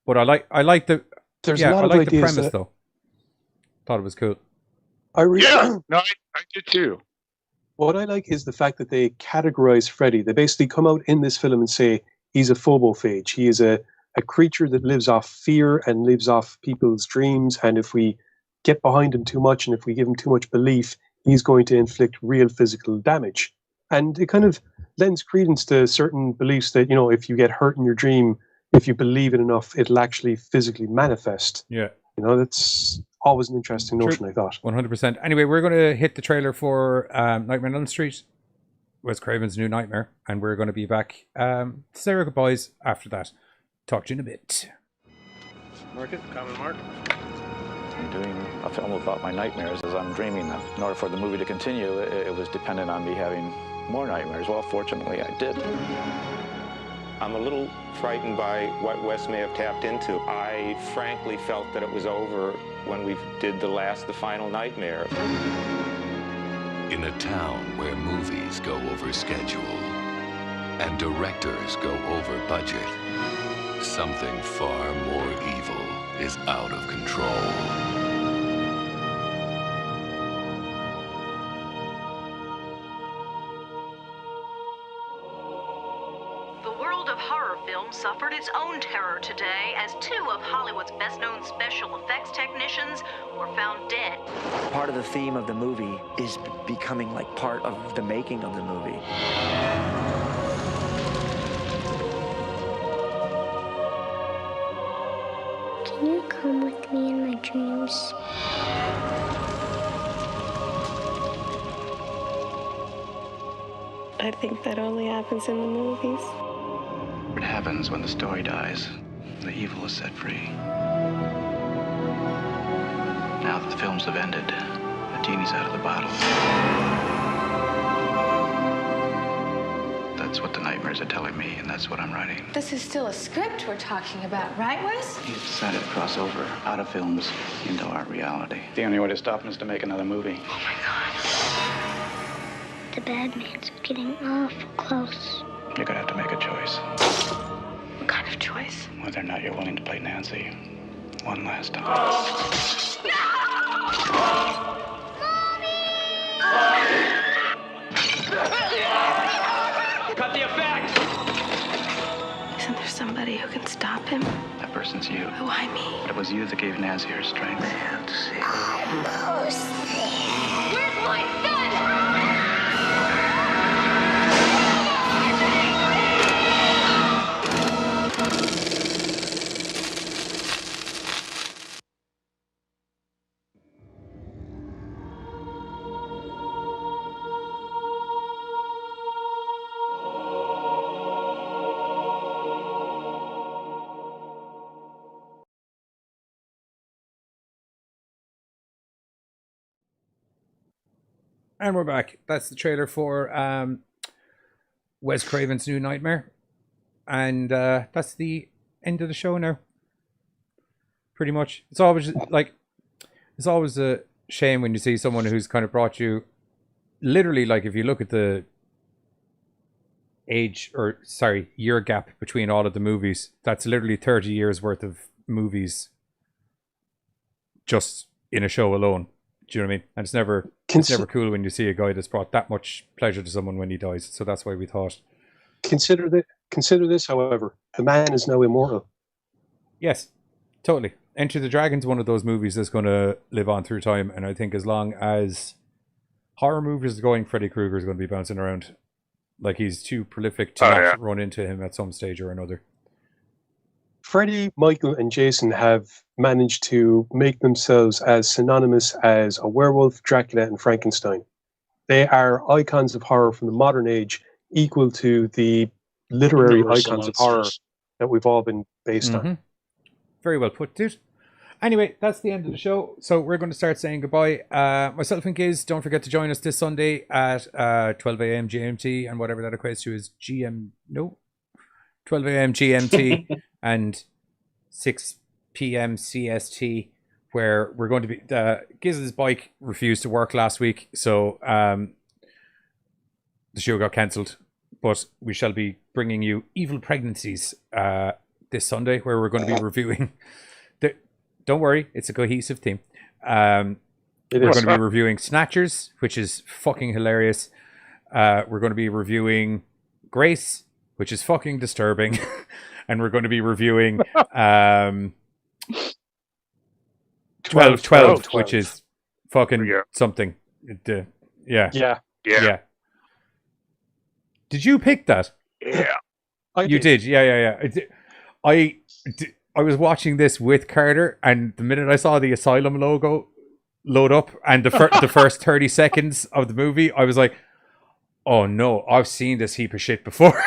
But I like the There's a lot of the ideas premise that- though. Thought it was cool. Yeah, no, I did too. What I like is the fact that they categorize Freddy. They basically come out in this film and say he's a phobophage. He is a creature that lives off fear and lives off people's dreams. And if we get behind him too much and if we give him too much belief, he's going to inflict real physical damage. And it kind of lends credence to certain beliefs that, you know, if you get hurt in your dream, if you believe it enough, it'll actually physically manifest. Yeah. You know, that's always an interesting notion, I thought. 100%. Anyway, we're going to hit the trailer for Nightmare on Elm Street, Wes Craven's new Nightmare, and we're going to be back to say our goodbyes after that. Talk to you in a bit. Market, common mark. I'm doing a film about my nightmares as I'm dreaming them. In order for the movie to continue, it was dependent on me having more nightmares. Well, fortunately, I did. I'm a little frightened by what Wes may have tapped into. I frankly felt that it was over when we did the final nightmare. In a town where movies go over schedule and directors go over budget, something far more evil is out of control. The world of horror film suffered its own terror today as two of Hollywood's best-known special effects technicians were found dead. Part of the theme of the movie is becoming like part of the making of the movie. Can you come with me in my dreams? I think that only happens in the movies. What happens when the story dies? The evil is set free. Now that the films have ended, the genie's out of the bottle. That's what the nightmares are telling me, and that's what I'm writing. This is still a script we're talking about, right, Wes? We've decided to cross over out of films into our reality. The only way to stop him is to make another movie. Oh my God. The bad man's getting awful close. You're gonna have to make a choice. What kind of choice? Whether or not you're willing to play Nancy one last time. Cut the effect! Isn't there somebody who can stop him? That person's you. Why me? But it was you that gave Nancy her strength. Nancy. Almost there. Where's my son? And we're back. That's the trailer for Wes Craven's new Nightmare. And that's the end of the show now. Pretty much. It's always a shame when you see someone who's kind of brought you literally, like, if you look at the year gap between all of the movies, that's literally 30 years worth of movies just in a show alone. Do you know what I mean? And it's never cool when you see a guy that's brought that much pleasure to someone when he dies. So that's why we thought. Consider this, however, the man is now immortal. Yes, totally. Enter the Dragon's one of those movies that's going to live on through time, and I think as long as horror movies are going, Freddy Krueger is going to be bouncing around. Like, he's too prolific to not run into him at some stage or another. Freddy, Michael, and Jason have managed to make themselves as synonymous as a werewolf, Dracula, and Frankenstein. They are icons of horror from the modern age, equal to the literary icons of horror that we've all been based on. Very well put, dude. Anyway, that's the end of the show. So we're going to start saying goodbye. Myself and Giz, don't forget to join us this Sunday at 12 a.m. GMT, and whatever that equates to is 12 a.m. GMT and 6 p.m. CST, where we're going to be... Giz's bike refused to work last week, so the show got cancelled. But we shall be bringing you Evil Pregnancies this Sunday, where we're going to be reviewing... Don't worry, it's a cohesive theme. We're going to be reviewing Snatchers, which is fucking hilarious. We're going to be reviewing Grace, which is fucking disturbing. And we're going to be reviewing 12, which is fucking something. Yeah. Did you pick that? Yeah. You did. Yeah. I was watching this with Carter, and the minute I saw the Asylum logo load up and the first 30 seconds of the movie, I was like, oh no, I've seen this heap of shit before.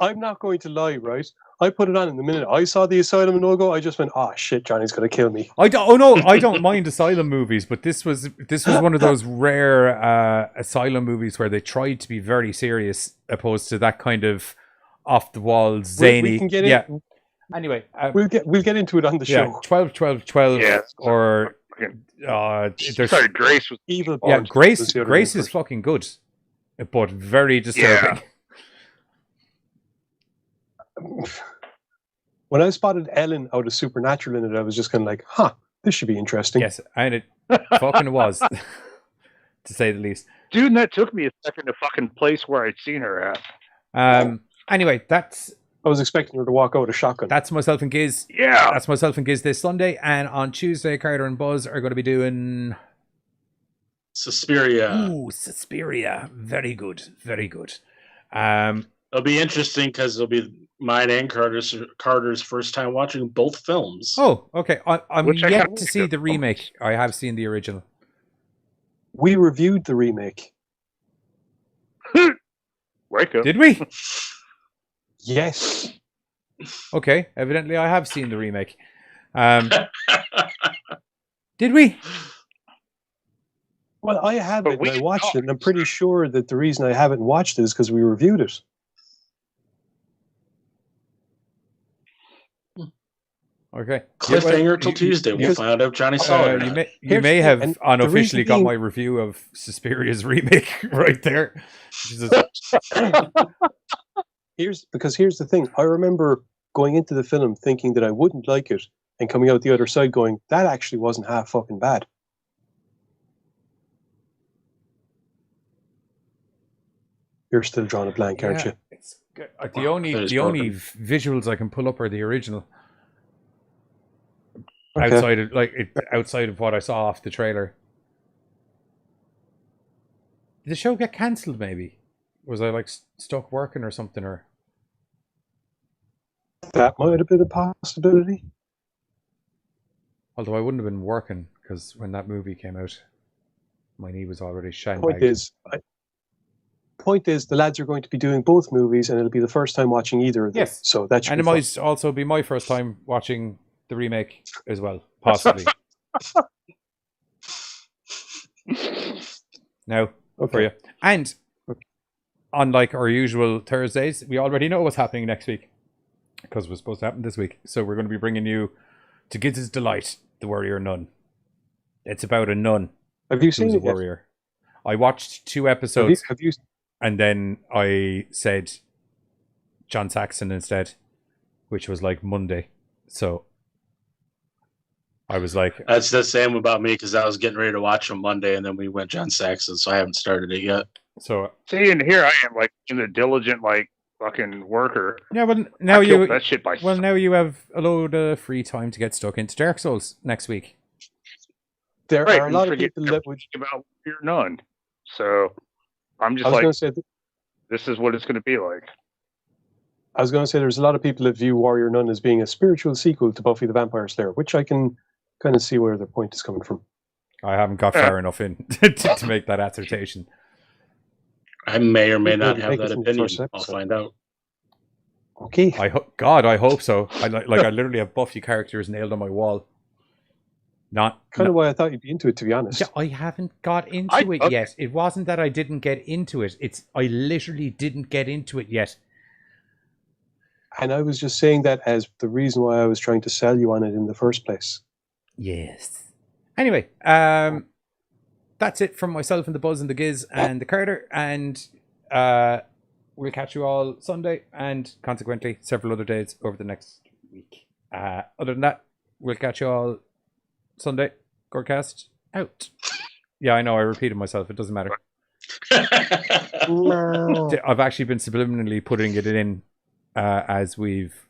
I'm not going to lie, right? I put it on, and the minute I saw the Asylum logo, I just went, oh shit, Johnny's going to kill me. I don't mind Asylum movies, but this was one of those rare Asylum movies where they tried to be very serious, opposed to that kind of off the wall zany. We can get in. Anyway, we'll get into it on the show. 12. Yeah, or sorry, Grace was evil. Yeah, Grace is fucking good, but very disturbing. When I spotted Ellen out of Supernatural in it, I was just kind of like, huh, this should be interesting. Yes, and it fucking was, to say the least. Dude, and that took me a second to fucking place where I'd seen her at. Anyway, I was expecting her to walk out with a shotgun. That's myself and Giz. Yeah. That's myself and Giz this Sunday. And on Tuesday, Carter and Buzz are going to be doing... Suspiria. Ooh, Suspiria. Very good. Very good. It'll be interesting because it'll be mine and Carter's first time watching both films. Oh, okay. I'm yet to see the remake. I have seen the original. We reviewed the remake. Wake up. Did we? Yes. Okay, evidently I have seen the remake. Did we? Well, I haven't. I watched it, and I'm pretty sure that the reason I haven't watched it is because we reviewed it. Okay. Cliffhanger till Tuesday. We'll find out if Johnny saw it. You may have unofficially got my review of Suspiria's remake right there. Here's the thing. I remember going into the film thinking that I wouldn't like it, and coming out the other side going, that actually wasn't half fucking bad. You're still drawing a blank, aren't you? It's good. The only visuals I can pull up are the original. Okay. Outside of what I saw off the trailer. Did the show get cancelled? Maybe was I stuck working or something? Or that might have been a possibility. Although I wouldn't have been working because when that movie came out, my knee was already shined. Point is, the lads are going to be doing both movies, and it'll be the first time watching either of them. Yes, so that should and it might also be my first time watching the remake as well, possibly. Now, for you. And unlike our usual Thursdays, we already know what's happening next week because it was supposed to happen this week. So we're going to be bringing you To Giz's Delight, The Warrior Nun. It's about a nun. Have you seen it? Warrior. I watched 2 episodes. Have you? And then I said John Saxon instead, which was like Monday. So I was like... That's the same about me because I was getting ready to watch on Monday and then we went John Saxon, so I haven't started it yet. So see, and here I am, like in the diligent, like fucking worker. yeah, well now I killed you that shit by now you have a load of free time to get stuck into Dark Souls next week. There right, are a and lot of forget people that would about Warrior Nun. So I'm just I was like, going to say this is what it's going to be like. I was going to say there's a lot of people that view Warrior Nun as being a spiritual sequel to Buffy the Vampire Slayer, which I can kind of see where their point is coming from. I haven't got far enough in to make that assertion. I may or may not Maybe have make it that from the opinion. first I'll episode. find out. Okay. God, I hope so. I literally have Buffy characters nailed on my wall. Not kind of why I thought you'd be into it, to be honest. Yeah, I haven't got into it yet. It wasn't that I didn't get into it. It's I literally didn't get into it yet. And I was just saying that as the reason why I was trying to sell you on it in the first place. Yes. Anyway, that's it from myself and the Buzz and the Giz and the Carter, and we'll catch you all Sunday and consequently several other days over the next week. Other than that, we'll catch you all Sunday. Gorecast out. Yeah, I know I repeated myself. It doesn't matter. I've actually been subliminally putting it in as we've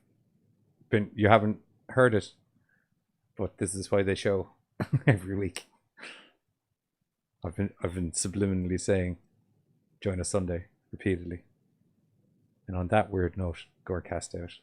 been. You haven't heard it, but this is why they show every week. I've been subliminally saying, "Join us Sunday" repeatedly. And on that weird note, Gorecast out.